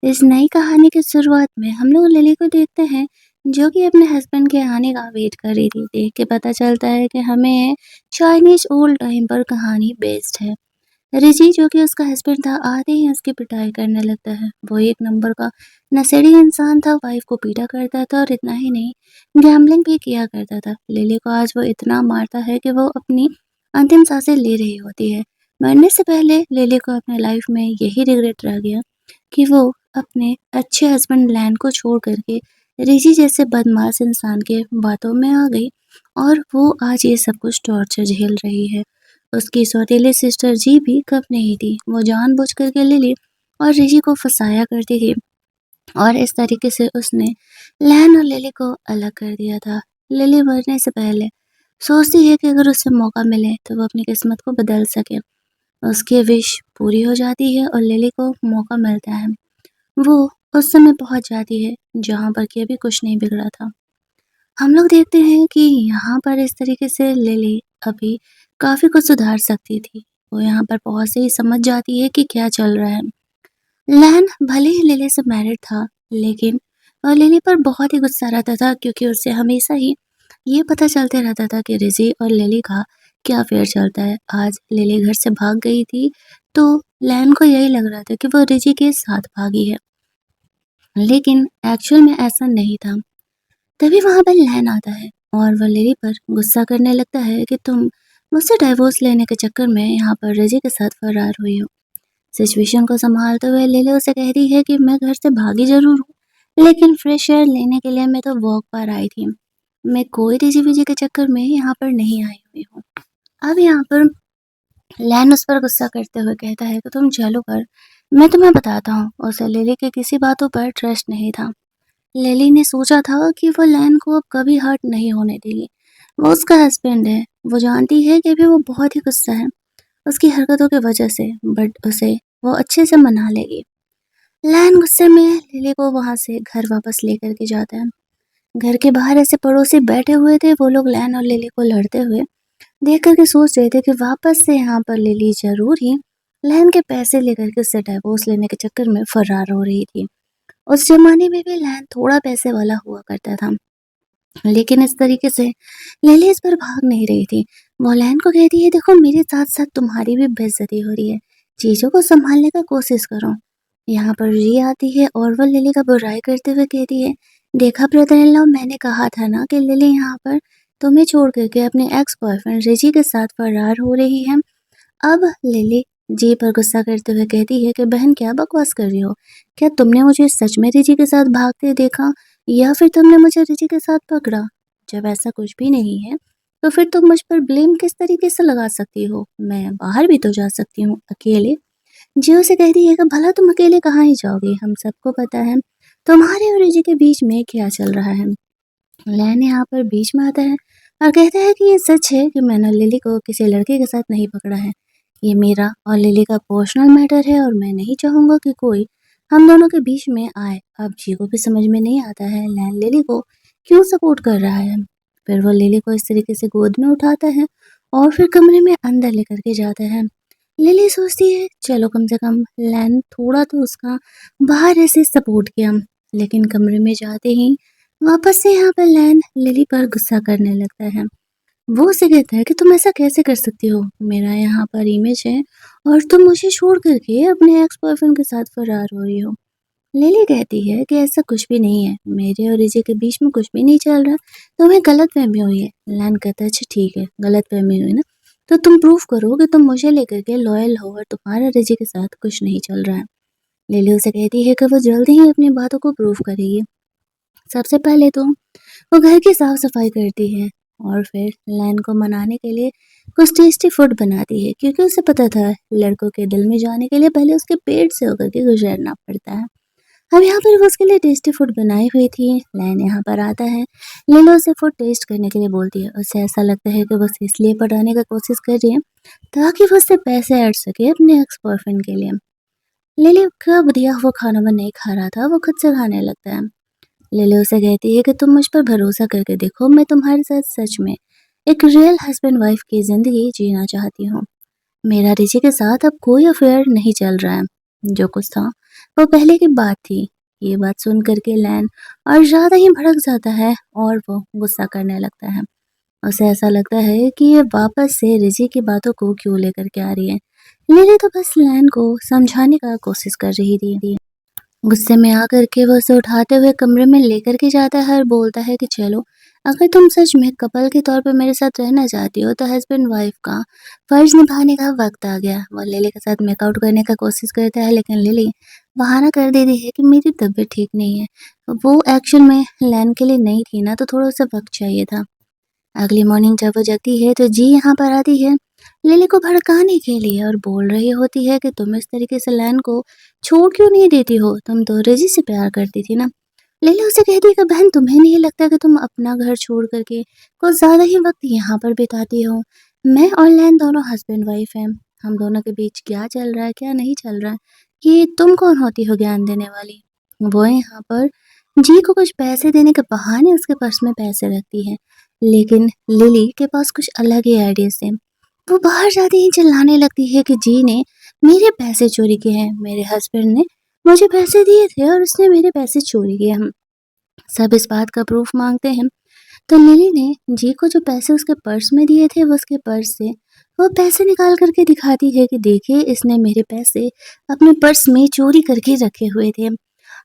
इस नई कहानी की शुरुआत में हम लोग लिली को देखते हैं जो कि अपने हस्बैंड के आने का वेट कर रही थी। देख के पता चलता है कि हमें चाइनीज ओल्ड टाइम पर कहानी बेस्ड है। रिजी जो कि उसका हस्बैंड था आते ही उसकी पिटाई करने लगता है। वो एक नंबर का नशेड़ी इंसान था, वाइफ को पीटा करता था और इतना ही नहीं गैम्बलिंग भी किया करता था। लिली को आज वो इतना मारता है कि वो अपनी अंतिम सांसें ले रही होती है। मरने से पहले लिली को अपने लाइफ में यही रिग्रेट रह गया कि वो अपने अच्छे हस्बैंड लैन को छोड़ करके रिजी जैसे बदमाश इंसान के बातों में आ गई और वो आज ये सब कुछ टॉर्चर झेल रही है। उसकी सौतेली सिस्टर जी भी कम नहीं थी। वो जानबूझ करके लिली और रिजी को फंसाया करती थी और इस तरीके से उसने लैन और लिली को अलग कर दिया था। लिली मरने से पहले सोचती है कि अगर उसे मौका मिले तो वो अपनी किस्मत को बदल सके। उसकी विश पूरी हो जाती है और लिली को मौका मिलता है। वो उस समय पहुंच जाती है जहां पर कि अभी कुछ नहीं बिगड़ा था। हम लोग देखते हैं कि यहाँ पर इस तरीके से लिली अभी काफ़ी कुछ सुधार सकती थी। वो यहाँ पर पहुँच से ही समझ जाती है कि क्या चल रहा है। लैन भले ही लिली से मैरिड था, लेकिन लिली पर बहुत ही गुस्सा रहता था क्योंकि उससे हमेशा ही ये पता चलते रहता था कि रिजी और लिली का क्या अफेयर चलता है। आज लिली घर से भाग गई थी, तो लैन को यही लग रहा था कि वो रिजी के साथ भागी है, लेकिन एक्चुअल में ऐसा नहीं था। तभी वहाँ पर लैन आता है और वह लिली पर गुस्सा करने लगता है कि तुम मुझसे डाइवोर्स लेने के चक्कर में यहाँ पर रिजी के साथ फरार हुई हो। सिचुएशन को संभालते हुए लिली उसे कहती है कि मैं घर से भागी जरूर हूँ, लेकिन फ्रेश एयर लेने के लिए मैं तो वॉक पर आई थी। मैं कोई रिजी विजी के चक्कर में यहाँ पर नहीं आई हुई हूँ। अब यहाँ पर लैन उस पर गुस्सा करते हुए कहता है कि तुम चलो कर, मैं तुम्हें बताता हूँ। उसे लिली के किसी बातों पर ट्रस्ट नहीं था। लिली ने सोचा था कि वो लैन को अब कभी हर्ट नहीं होने देगी। वो उसका हस्बैंड है। वो जानती है कि अभी वो बहुत ही गुस्सा है उसकी हरकतों की वजह से, बट उसे वो अच्छे से मना लेगी। लैन गुस्से में लिली को वहां से घर वापस लेकर के जाता है। घर के बाहर ऐसे पड़ोसी बैठे हुए थे। वो लोग लैन और लिली को लड़ते हुए देख करके सोच रहे थे कि वापस से यहाँ पर लिली जरूर ही लैन के पैसे लेकर के उससे डाइवोर्स लेने के चक्कर में फरार हो रही थी। उस जमाने में भी लैन थोड़ा पैसे वाला हुआ करता था, लेकिन इस तरीके से लिली इस पर भाग नहीं रही थी। वो लैन को कहती है देखो मेरे साथ साथ तुम्हारी भी बेइज्जती हो रही है, चीजों को संभालने का कोशिश करो। यहाँ पर री आती है और वो लिली का बुराई करते हुए कहती है देखा ब्रदर इन लॉ, मैंने कहा था ना कि लिली यहाँ पर तुम्हें छोड़ करके अपने एक्स बॉयफ्रेंड रिजी के साथ फरार हो रही है। अब लिली जी पर गुस्सा करते हुए कहती है कि बहन क्या बकवास कर रही हो? क्या तुमने मुझे सच में रिजी के साथ भागते देखा या फिर तुमने मुझे रिजी के साथ पकड़ा? जब ऐसा कुछ भी नहीं है, तो फिर तुम मुझ पर ब्लेम किस तरीके से लगा सकती हो? मैं बाहर भी तो जा सकती हूँ अकेले। जी उसे कहती है कि भला तुम अकेले कहाँ ही जाओगी? हम सबको पता है तुम्हारे और रिजी के बीच में क्या चल रहा है। लैन यहाँ पर बीच में आता है और कहता है कि ये सच है कि मैंने लिली को किसी लड़के के साथ नहीं पकड़ा है। ये मेरा और लिली का पर्सनल मैटर है और मैं नहीं चाहूंगा कि कोई हम दोनों के बीच में आए। अब जी को भी समझ में नहीं आता है लैन लिली को क्यों सपोर्ट कर रहा है। फिर वो लिली को इस तरीके से गोद में उठाता है और फिर कमरे में अंदर लेकर के जाता है। लिली सोचती है चलो कम से कम लैन थोड़ा तो उसका बाहर ऐसे सपोर्ट किया, लेकिन कमरे में जाते ही वापस से यहाँ पर लैन लिली पर गुस्सा करने लगता है। वो उसे कहता है कि तुम ऐसा कैसे कर सकती हो? मेरा यहाँ पर इमेज है और तुम मुझे छोड़ करके अपने एक्स बॉयफ्रेंड के साथ फरार हो रही हो। लिली कहती है कि ऐसा कुछ भी नहीं है, मेरे और रिजी के बीच में कुछ भी नहीं चल रहा, तुम्हें गलतफहमी हुई है। लैन कहता है अच्छा ठीक है, गलतफहमी हुई ना, तो तुम प्रूव करो कि तुम मुझे लेकर के लॉयल हो और तुम्हारा रिजी के साथ कुछ नहीं चल रहा है। लिली उसे कहती है कि वो जल्दी ही अपनी बातों को प्रूव करेगी। सबसे पहले तो वो घर की साफ सफाई करती है और फिर लैन को मनाने के लिए कुछ टेस्टी फूड बनाती है, क्योंकि उसे पता था लड़कों के दिल में जाने के लिए पहले उसके पेट से होकर के गुजरना पड़ता है। अब यहाँ पर वो उसके लिए टेस्टी फूड बनाई हुई थी। लैन यहाँ पर आता है, लीला उसे फूड टेस्ट करने के लिए बोलती है। उसे ऐसा लगता है कि बस इसलिए पटाने का कोशिश कर रही है ताकि वो उससे पैसे ऐड सके अपने एक्स बॉयफ्रेंड के लिए। लिली का दिया हुआ खाना वो नहीं खा रहा था, वो खुद से खाने लगता है। लिली उसे कहती है कि तुम मुझ पर भरोसा करके देखो, मैं तुम्हारे साथ सच में एक रियल हस्बैंड वाइफ की जिंदगी जीना चाहती हूँ। मेरा रिची के साथ अब कोई अफेयर नहीं चल रहा है। जो कुछ था वो पहले की बात थी। ये बात सुन कर के लैन और ज़्यादा ही भड़क जाता है और वो गुस्सा करने लगता है। उसे ऐसा लगता है कि ये वापस से रिजी की बातों को क्यों लेकर के आ रही है। लिली तो बस लैन को समझाने का कोशिश कर रही थी। गुस्से में आकर के वो उसे उठाते हुए कमरे में लेकर के जाता है और बोलता है कि चलो, अगर तुम सच में कपल के तौर पे मेरे साथ रहना चाहती हो तो हस्बैंड वाइफ का फर्ज निभाने का वक्त आ गया। वो लिली के साथ मेकआउट करने का कोशिश करता है लेकिन लिली बहाना कर देती है कि मेरी तबीयत ठीक नहीं है। वो एक्चुअल में लैन के लिए नहीं थी ना, तो थोड़ा सा वक्त चाहिए था। अगली मॉर्निंग जब वो जगती है तो जी यहाँ पर आती है लिली को भड़काने के लिए और बोल रही होती है कि तुम इस तरीके से लैन को छोड़ क्यों नहीं देती हो, तुम तो रिजी से प्यार करती थी ना। लिली उसे कहती है कि बहन, तुम्हें नहीं लगता कि तुम अपना घर छोड़ करके कुछ ज़्यादा ही वक्त यहाँ पर बिताती हो। मैं और लैन दोनों हस्बैंड वाइफ हैं। हम दोनों के बीच क्या चल रहा है क्या नहीं चल रहा है, ये तुम कौन होती हो ज्ञान देने वाली। वो यहाँ पर जी को कुछ पैसे देने के बहाने उसके पर्स में पैसे रखती है, लेकिन लिली के पास कुछ अलग ही आइडियाज़ थे। वो बाहर जाते ही चिल्लाने लगती है कि जी ने मेरे पैसे चोरी किए हैं, मेरे हस्बैंड ने मुझे पैसे दिए थे और उसने मेरे पैसे चोरी किए। हम सब इस बात का प्रूफ मांगते हैं। तो लिली ने जी को जो पैसे उसके पर्स में दिए थे, वो उसके पर्स से वो पैसे निकाल करके दिखाती है कि देखिए, इसने मेरे पैसे अपने पर्स में चोरी करके रखे हुए थे।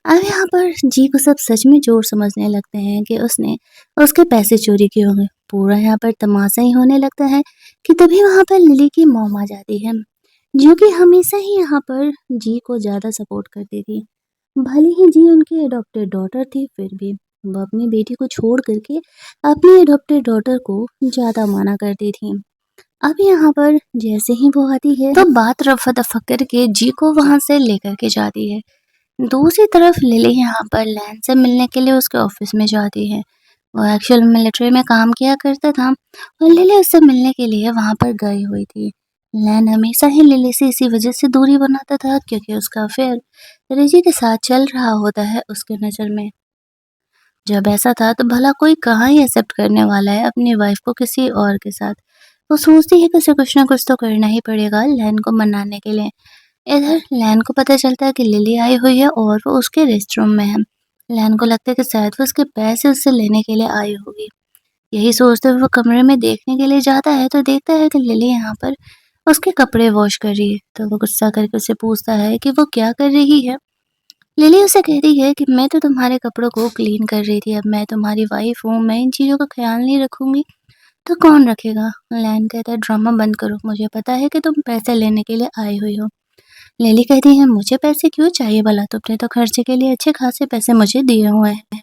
अब यहाँ पर जी को सब सच में चोर समझने लगते हैं कि उसने उसके पैसे चोरी किए होंगे। पूरा यहाँ पर तमाशा ही होने लगता है कि तभी वहाँ पर लिली की मॉम आ जाती है, जो कि हमेशा ही यहाँ पर जी को ज़्यादा सपोर्ट करती थी। भले ही जी उनकी एडॉप्टेड डॉटर थी, फिर भी वो अपनी बेटी को छोड़ करके अपनी एडॉप्टेड डॉटर को ज़्यादा माना करती थी। अब यहाँ पर जैसे ही वो आती है तो बात रफा दफा करके जी को वहाँ से लेकर के जाती है। दूसरी तरफ लिली यहाँ पर लैन से मिलने के लिए उसके ऑफिस में जाती है। वो एक्चुअल मिलिट्री में काम किया करता था और लिली उससे मिलने के लिए वहाँ पर गई हुई थी। लैन हमेशा ही लिली से इसी वजह से दूरी बनाता था क्योंकि उसका अफेयर रिजी के साथ चल रहा होता है उसके नज़र में। जब ऐसा था तो भला कोई कहाँ ही एक्सेप्ट करने वाला है अपनी वाइफ को किसी और के साथ। वो सोचती है कि उसे कुछ ना कुछ तो करना ही पड़ेगा लैन को मनाने के लिए। इधर लैन को पता चलता है कि लिली आई हुई है और वो उसके रेस्ट रूम में है। लैन को लगता है कि शायद वो उसके पैसे उससे लेने के लिए आई होगी। यही सोचते हुए वो कमरे में देखने के लिए जाता है तो देखता है कि लिली यहाँ पर उसके कपड़े वॉश कर रही है। तो वो गुस्सा करके उससे पूछता है कि वो क्या कर रही है। लिली उसे कहती है कि मैं तो तुम्हारे कपड़ों को क्लीन कर रही थी, अब मैं तुम्हारी वाइफ हूँ, मैं इन चीज़ों का ख्याल नहीं रखूंगी तो कौन रखेगा। लैन कहता है ड्रामा बंद करो, मुझे पता है कि तुम पैसे लेने के लिए आई हुई हो। लिली कहती है मुझे पैसे क्यों चाहिए भला, तुमने तो खर्चे के लिए अच्छे खासे पैसे मुझे दिए हुए हैं।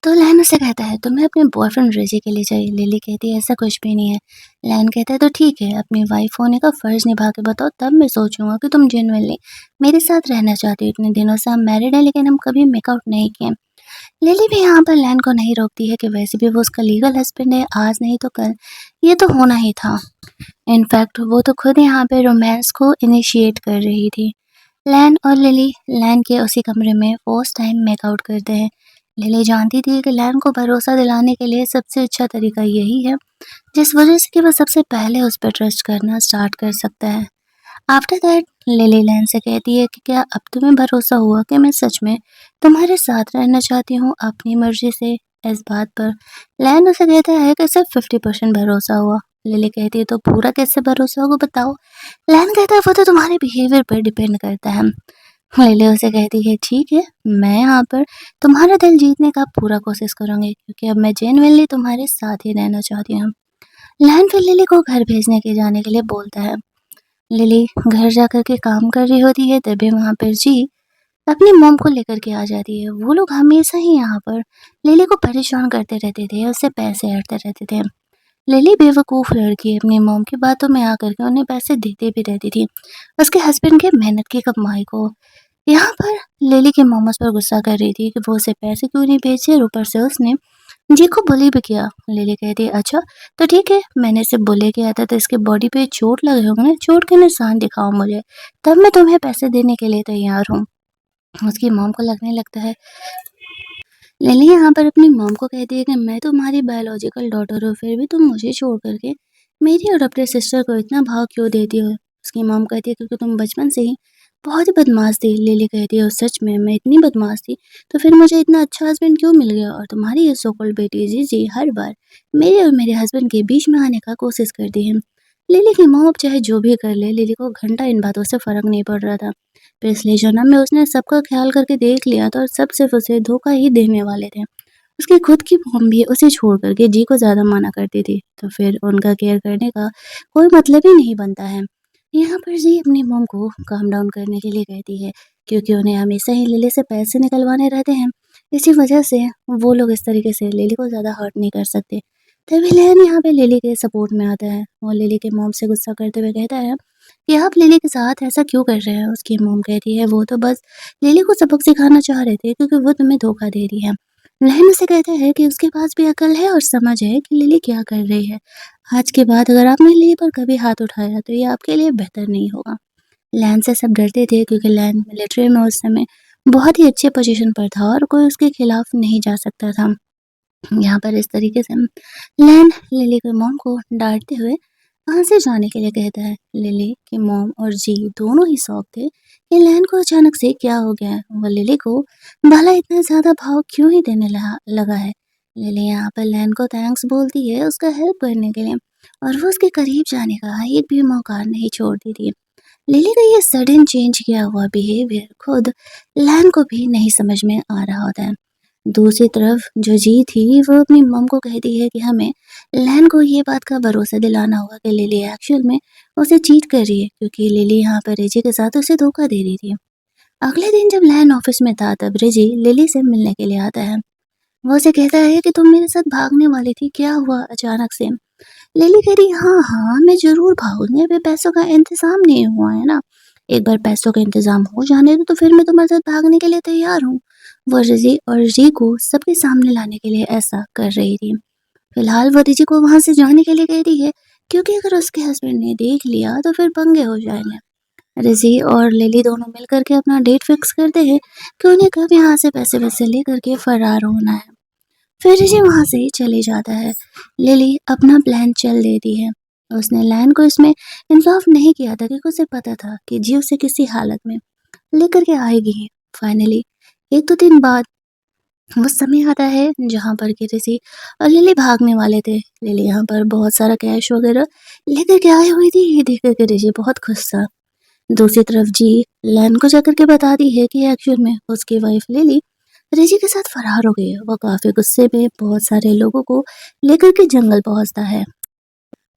तो लैन उसे कहता है तुम्हें अपने बॉयफ्रेंड रेजी के लिए चाहिए। लिली कहती है ऐसा कुछ भी नहीं है। लैन कहता है तो ठीक है, अपनी वाइफ होने का फर्ज निभा के बताओ, तब मैं सोचूंगा कि तुम जेन्युइनली मेरे साथ रहना चाहती हो। इतने दिनों से हम मैरिड हैं लेकिन हम कभी मेकआउट नहीं किए। लिली भी यहाँ पर लैन को नहीं रोकती है कि वैसे भी वो उसका लीगल हस्बैंड है, आज नहीं तो कल ये तो होना ही था। इनफैक्ट वो तो खुद यहाँ पे रोमांस को इनिशिएट कर रही थी। लैन और लिली लैन के उसी कमरे में फर्स्ट टाइम मेकआउट करते हैं। लिली जानती थी कि लैन को भरोसा दिलाने के लिए सबसे अच्छा तरीका यही है, जिस वजह से कि वह सबसे पहले उस पर ट्रस्ट करना स्टार्ट कर सकता है। आफ्टर दैट लिली लैन से कहती है कि क्या अब तुम्हें भरोसा हुआ कि मैं सच में तुम्हारे साथ रहना चाहती हूँ अपनी मर्जी से। इस बात पर लैन उसे कहता है कि सिर्फ 50% भरोसा हुआ। लिली कहती है तो पूरा कैसे भरोसा होगा बताओ। लैन कहता है वो तो तुम्हारे बिहेवियर पर डिपेंड करता है। लिली उसे कहती है ठीक है, मैं यहाँ पर तुम्हारा दिल जीतने का पूरा कोशिश करूँगी क्योंकि अब मैं जेन्युइनली तुम्हारे साथ ही रहना चाहती हूँ। लैन फिर लिली को घर भेजने के जाने के लिए बोलता है। लिली घर जाकर के काम कर रही होती है तभी वहाँ पर जी अपनी मॉम को लेकर के आ जाती है। वो लोग हमेशा ही यहाँ पर लिली को परेशान करते रहते थे, उससे पैसे हटते रहते थे। लिली बेवकूफ़ लड़की अपनी मॉम की बातों में आकर के उन्हें पैसे देती भी रहती थी, उसके हस्बैंड के मेहनत की कमाई को। यहाँ पर लिली की मॉम उस पर गुस्सा कर रही थी कि वो उसे पैसे क्यों नहीं भेजे और ऊपर से उसने जी को बुली भी किया। लिली कहती है अच्छा तो ठीक है, मैंने इसे बुली किया था तो इसके बॉडी पे चोट लगे होंगे ना, चोट के निशान दिखाओ मुझे, तब मैं तुम्हें पैसे देने के लिए तैयार हूँ। उसकी मॉम को लगने लगता है। लिली यहाँ पर अपनी मॉम को कहती है कि मैं तुम्हारी बायोलॉजिकल डॉटर हूँ, फिर भी तुम मुझे छोड़ करके मेरी अडॉप्टेड सिस्टर को इतना भाव क्यों देती हो। उसकी मॉम कहती है क्योंकि तुम बचपन से ही बहुत ही बदमाश थी। लिली कहती है और सच में मैं इतनी बदमाश थी तो फिर मुझे इतना अच्छा हस्बैंड क्यों मिल गया? और तुम्हारी ये सो कॉल्ड बेटी जीजी हर बार मेरे और मेरे हस्बैंड के बीच में आने का कोशिश करती है। लिली की मॉम अब चाहे जो भी कर ले, लिली को घंटा इन बातों से फर्क नहीं पड़ रहा था। पिछले जन्म में उसने सबका ख्याल करके देख लिया था और सब सिर्फ उसे धोखा ही देने वाले थे। उसकी खुद की मॉम भी उसे छोड़ कर के जी को ज़्यादा माना करती थी, तो फिर उनका केयर करने का कोई मतलब ही नहीं बनता है। यहाँ पर जी अपनी मॉम को काम डाउन करने के लिए कहती है, क्योंकि उन्हें हमेशा ही लिली से पैसे निकलवाने रहते हैं। इसी वजह से वो लोग इस तरीके से लिली को ज़्यादा हर्ट नहीं कर सकते। तभी लैन यहाँ पे लिली के सपोर्ट में आता है और लिली के मॉम से गुस्सा करते हुए कहता है कि आप लिली के साथ ऐसा क्यों कर रहे हैं? उसकी मॉम कहती है वो तो बस लिली को सबक सिखाना चाह रहे थे क्योंकि वो तुम्हें धोखा दे रही है। लहन उसे कहता है कि उसके पास भी अकल है और समझ है कि लिली क्या कर रही है। आज के बाद अगर आपने लिली पर कभी हाथ उठाया तो ये आपके लिए बेहतर नहीं होगा। लैन से सब डरते थे क्योंकि लैन मिलिट्री में उस समय बहुत ही अच्छे पोजीशन पर था और कोई उसके खिलाफ नहीं जा सकता था। यहाँ पर इस तरीके से लैन लिली के मॉम को डांटते हुए वहाँ से जाने के लिए कहता है। लिली की मॉम और जी दोनों ही शौक थे कि लैन को अचानक से क्या हो गया है, वो लिली को भला इतना ज़्यादा भाव क्यों ही देने लगा है। लिली यहाँ पर लैन को थैंक्स बोलती है उसका हेल्प करने के लिए और वो उसके करीब जाने का एक भी मौका नहीं छोड़ती थी। लिली का ये सडन चेंज किया हुआ बिहेवियर खुद लैन को भी नहीं समझ में आ रहा होता है। दूसरी तरफ जो जी थी वो अपनी मम को कहती है कि हमें लैन को ये बात का भरोसा दिलाना होगा कि लिली एक्चुअल में उसे चीट कर रही है क्योंकि लिली यहाँ पर रिजी के साथ उसे धोखा दे रही थी। अगले दिन जब लैन ऑफिस में था तब रिजी लिली से मिलने के लिए आता है। वो उसे कहता है कि तुम मेरे साथ भागने वाली थी, क्या हुआ अचानक से? लिली कह रही हाँ हाँ मैं जरूर भागूंगी, अभी पैसों का इंतजाम नहीं हुआ है ना। एक बार पैसों का इंतजाम हो जाने दो तो फिर मैं तुम्हारे साथ भागने के लिए तैयार हूँ। वो रिजी और री को सबके सामने लाने के लिए ऐसा कर रही थी। फिलहाल वो रिजी को वहां से जाने के लिए कह रही है क्योंकि अगर उसके हस्बैंड ने देख लिया तो फिर पंगे हो जाएंगे। रिजी और लिली दोनों मिलकर के अपना डेट फिक्स करते हैं कि उन्हें कब यहाँ से पैसे वैसे लेकर के फरार होना है। फिर रिजी वहाँ से चले जाता है। लिली अपना प्लान चल देती है। उसने लैन को इसमें इंसाफ नहीं किया था क्योंकि उसे पता था कि जी उसे किसी हालत में लेकर के आएगी ही। फाइनली एक दो दिन बाद वो समय आता है जहाँ पर कि रिजी और लिली भागने वाले थे। लिली यहाँ पर बहुत सारा कैश वगैरह लेकर के आई हुई थी, ये देख कर के रिजी बहुत खुश था। दूसरी तरफ जी लैन को जाकर के बताती है कि एक्चुअल में उसकी वाइफ लिली रिजी के साथ फरार हो गई है। वो काफी गुस्से में बहुत सारे लोगों को लेकर के जंगल पहुंचता है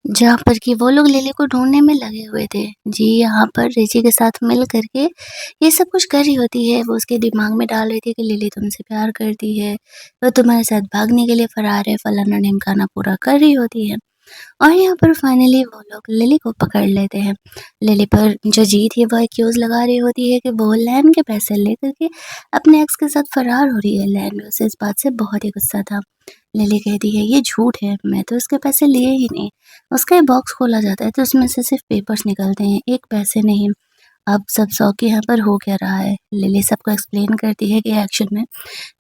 जहाँ पर कि वो लोग लिली को ढूंढने में लगे हुए थे। जी यहाँ पर रिजी के साथ मिल करके ये सब कुछ कर रही होती है। वो उसके दिमाग में डाल रही थी कि लिली तुमसे प्यार करती है, वो तुम्हारे साथ भागने के लिए फरार है, फलाना ढिमकाना पूरा कर रही होती है। और यहाँ पर फाइनली वो लोग लिली को पकड़ लेते हैं। लिली पर जो जी थी वो एक्यूज लगा रही होती है कि वो लैन के पैसे लेकर के अपने एक्स के साथ फरार हो रही है। लैन भी उसे इस बात से बहुत ही गुस्सा था। लिली कहती है ये झूठ है, मैं तो उसके पैसे लिए ही नहीं। उसका एक बॉक्स खोला जाता है तो उसमें से सिर्फ पेपर्स निकलते हैं, एक पैसे नहीं। अब सब सौ के यहाँ पर हो क्या रहा है? लिली सबको एक्सप्लेन करती है कि एक्चुअल में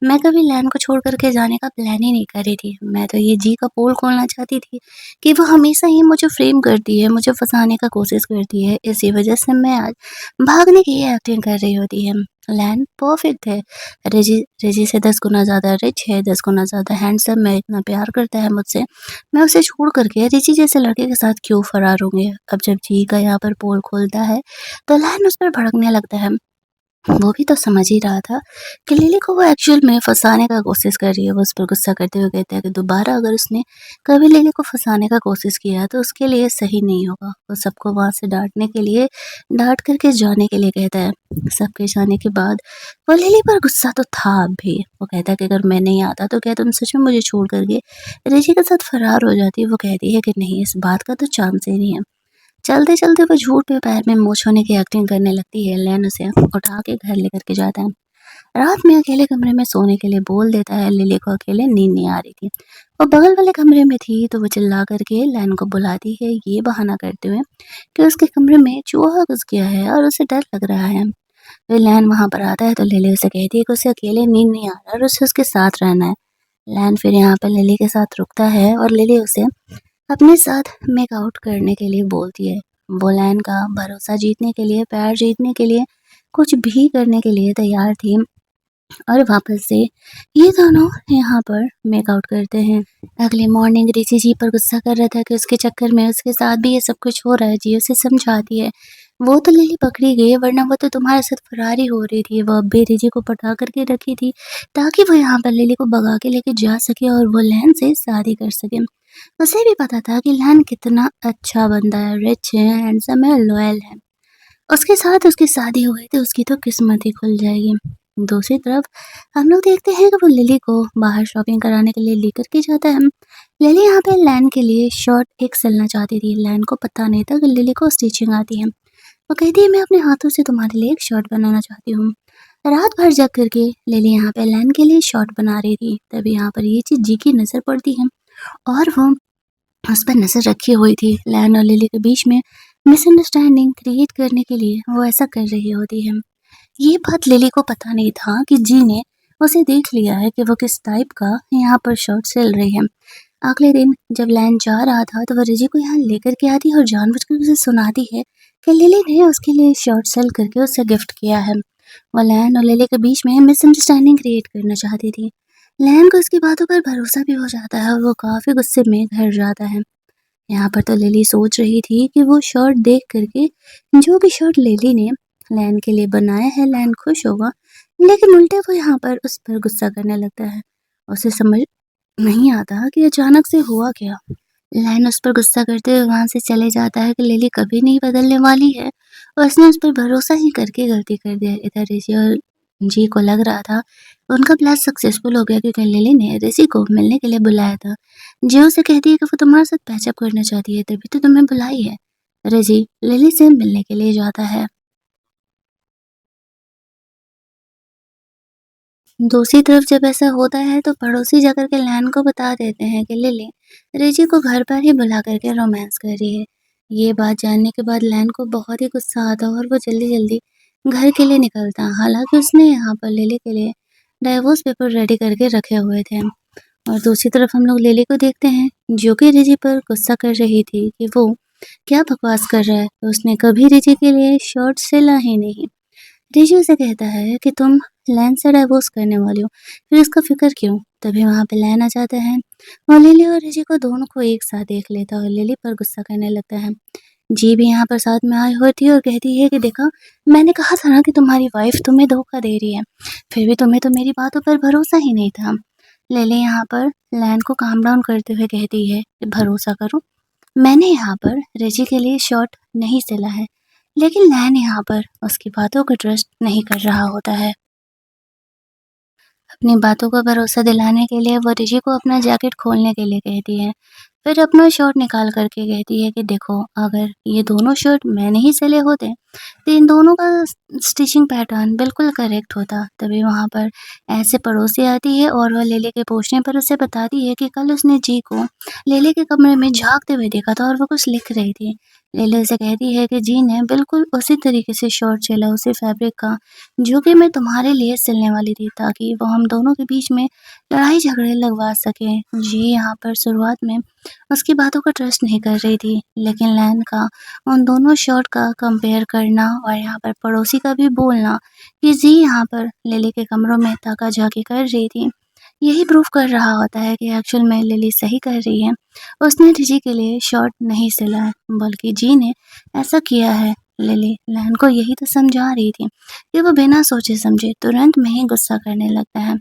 मैं कभी लैन को छोड़ कर के जाने का प्लान ही नहीं कर रही थी। मैं तो ये जी का पोल खोलना चाहती थी कि वो हमेशा ही मुझे फ्रेम करती है, मुझे फँसाने का कोशिश करती है। इसी वजह से मैं आज भागने की ये एक्टिंग कर रही होती है। लैन परफेक्ट है। रिजी रिजी से 10 गुना ज़्यादा रिच है, 10 गुना ज़्यादा हैंडसम है, इतना प्यार करता है मुझसे। मैं उसे छोड़ कर के रिजी जैसे लड़के के साथ क्यों फरार होंगे? अब जब जी का यहाँ पर पोल खोलता है, तो लैन उस पर भड़कने लगता है। वो भी तो समझ ही रहा था कि लिली को वो एक्चुअल में फँसाने का कोशिश कर रही है। वो उस पर गुस्सा करते हुए कहता है कि दोबारा अगर उसने कभी लिली को फँसाने का कोशिश किया तो उसके लिए सही नहीं होगा। वो सबको वहाँ से डाँटने के लिए डाँट कर के जाने के लिए कहता है। सबके जाने के बाद वो लिली पर गुस्सा तो था अब भी। वो कहता है कि अगर मैं नहीं आता तो क्या तुम सच में मुझे छोड़ कर के रिजी के साथ फरार हो जाती? वो कहती है कि नहीं, इस बात का तो चांस ही नहीं है। चलते-चलते वो झूठ पे पैर में मोच होने की एक्टिंग करने लगती है। लैन उसे उठा के घर लेकर के जाता है। रात में अकेले कमरे में सोने के लिए बोल देता है। लिली को अकेले नींद नहीं आ रही थी। वो बगल वाले कमरे में थी तो वो चिल्ला करके लैन को बुलाती है, ये बहाना करते हुए कि उसके कमरे में चूहा घुस गया है और उसे डर लग रहा है। फिर लैन वहाँ पर आता है तो लिली उसे कहती है कि उसे अकेले नींद नहीं आ रहा और उसे उसके साथ रहना है। लैन फिर यहाँ पर लिली के साथ रुकता है और लिली उसे अपने साथ मेकआउट करने के लिए बोलती है। वो लैन का भरोसा जीतने के लिए, प्यार जीतने के लिए, कुछ भी करने के लिए तैयार थी। और वापस से ये दोनों यहाँ पर मेकआउट करते हैं। अगले मॉर्निंग ऋषि जी पर गुस्सा कर रहा था कि उसके चक्कर में उसके साथ भी ये सब कुछ हो रहा है। जी उसे समझाती है, वो तो लिली पकड़ी गई है वरना वो तो तुम्हारे साथ फरारी हो रही थी। वो अब भी ऋषि को पटा करके रखी थी ताकि वो यहाँ पर लिली को भगा के लेके जा सके और वो लैन से शादी कर सके। उसे भी पता था कि लैन कितना अच्छा बंदा है, रिच है, हैंडसम है, लॉयल है। उसके साथ उसकी शादी हो गई तो उसकी तो किस्मत ही खुल जाएगी। दूसरी तरफ हम लोग देखते हैं कि वो लिली को बाहर शॉपिंग कराने के लिए लेकर के जाता है। लिली यहाँ पे लैन के लिए शर्ट एक सिलना चाहती थी। लैन को पता नहीं था कि लिली को स्टिचिंग आती है। वो कहती है मैं अपने हाथों से तुम्हारे लिए एक शर्ट बनाना चाहती हूँ। रात भर जग करके लिली यहाँ पे लैन के लिए शर्ट बना रही थी। तभी यहाँ पर ये चीज जी की नजर पड़ती है और वो उस पर नज़र रखी हुई थी। लैन और लिली के बीच में मिसअंडरस्टैंडिंग क्रिएट करने के लिए वो ऐसा कर रही होती है। ये बात लिली को पता नहीं था कि जी ने उसे देख लिया है कि वो किस टाइप का यहाँ पर शर्ट सिल रही है। अगले दिन जब लैन जा रहा था तो वो रिजी को यहाँ लेकर के आती है और जानबूझकर उसे सुनाती है कि लिली ने उसके लिए शर्ट सिल करके उसे गिफ्ट किया है। वो लैन और लिली के बीच में मिसअंडरस्टैंडिंग क्रिएट करना चाहती थी। लैन को उसकी बातों पर भरोसा भी हो जाता है और वो काफ़ी गुस्से में घर जाता है। यहाँ पर तो लिली सोच रही थी कि वो शर्ट देख करके जो भी शर्ट लिली ने लैन के लिए बनाया है लैन खुश होगा, लेकिन उल्टे वो यहाँ पर उस पर गुस्सा करने लगता है। उसे समझ नहीं आता कि अचानक से हुआ क्या। लैन उस पर गुस्सा करते हुए वहां से चले जाता है कि लिली कभी नहीं बदलने वाली है और उसने उस पर भरोसा ही करके गलती कर दिया। इधर ऋषि और जी को लग रहा था उनका प्लान सक्सेसफुल हो गया क्योंकि लिली ने ऋषि को मिलने के लिए बुलाया था। जी उसे कहती है कि वो तुम्हारे साथ पैचअप करना चाहती है तभी तो तुम्हें बुलाई है। ऋषि लिली से मिलने के लिए जाता है। दूसरी तरफ जब ऐसा होता है तो पड़ोसी जाकर के लैन को बता देते हैं कि लिली रिजी को घर पर ही बुला करके रोमांस कर रही है। ये बात जानने के बाद लैन को बहुत ही गुस्सा आता और वो जल्दी जल्दी घर के लिए निकलता। हालांकि उसने यहाँ पर लिली के लिए डाइवोर्स पेपर रेडी करके रखे हुए थे। और दूसरी तरफ हम लोग लिली को देखते हैं जो कि रिजी पर गुस्सा कर रही थी कि वो क्या बकवास कर रहा है, उसने कभी रिजी के लिए शर्ट सिला ही नहीं। रिजू उसे कहता है कि तुम लैन से डाइवोर्स करने वाली हो, फिर इसका फिक्र क्यों? तभी वहाँ पे लैन आ जाता है और लिली और रिजी को दोनों को एक साथ देख लेता है और लिली पर गुस्सा करने लगता है। जी भी यहाँ पर साथ में आई होती है और कहती है कि देखा, मैंने कहा था ना कि तुम्हारी वाइफ तुम्हें धोखा दे रही है, फिर भी तुम्हें तो मेरी बातों पर भरोसा ही नहीं था। लिली यहाँ पर लैन को काम डाउन करते हुए कहती है कि भरोसा करो, मैंने यहाँ पर रिजी के लिए शर्ट नहीं सिला है। लेकिन लैन यहाँ पर उसकी बातों को ट्रस्ट नहीं कर रहा होता है। अपनी बातों का भरोसा दिलाने के लिए वो रिजी को अपना जैकेट खोलने के लिए कहती है। फिर अपना शर्ट निकाल करके कहती है कि देखो, अगर ये दोनों शर्ट मैंने ही सिले होते तो इन दोनों का स्टिचिंग पैटर्न बिल्कुल करेक्ट होता। तभी वहाँ पर ऐसे पड़ोसी आती है और वह लेले के पूछने पर उसे बताती है कि कल उसने जी को लेले के कमरे में झांकते हुए देखा था और वो कुछ लिख रही थी। लेले उसे कहती है कि जी ने बिल्कुल उसी तरीके से शर्ट सिला, उसी फैब्रिक का जो कि मैं तुम्हारे लिए सिलने वाली थी ताकि वो हम दोनों के बीच में लड़ाई झगड़े लगवा सके। जी यहाँ पर शुरुआत में उसकी बातों का ट्रस्ट नहीं कर रही थी, लेकिन लैन का उन दोनों शर्ट का कंपेयर करना और यहाँ पर पड़ोसी का भी बोलना कि जी यहाँ पर लिली के कमरों में ताका झाकी कर रही थी, यही प्रूफ कर रहा होता है कि एक्चुअल में लिली सही कर रही है। उसने रिजी के लिए शर्ट नहीं सिला है बल्कि जी ने ऐसा किया है। लिली लैन को यही तो समझा रही थी कि वो बिना सोचे समझे तुरंत में ही गुस्सा करने लगता है।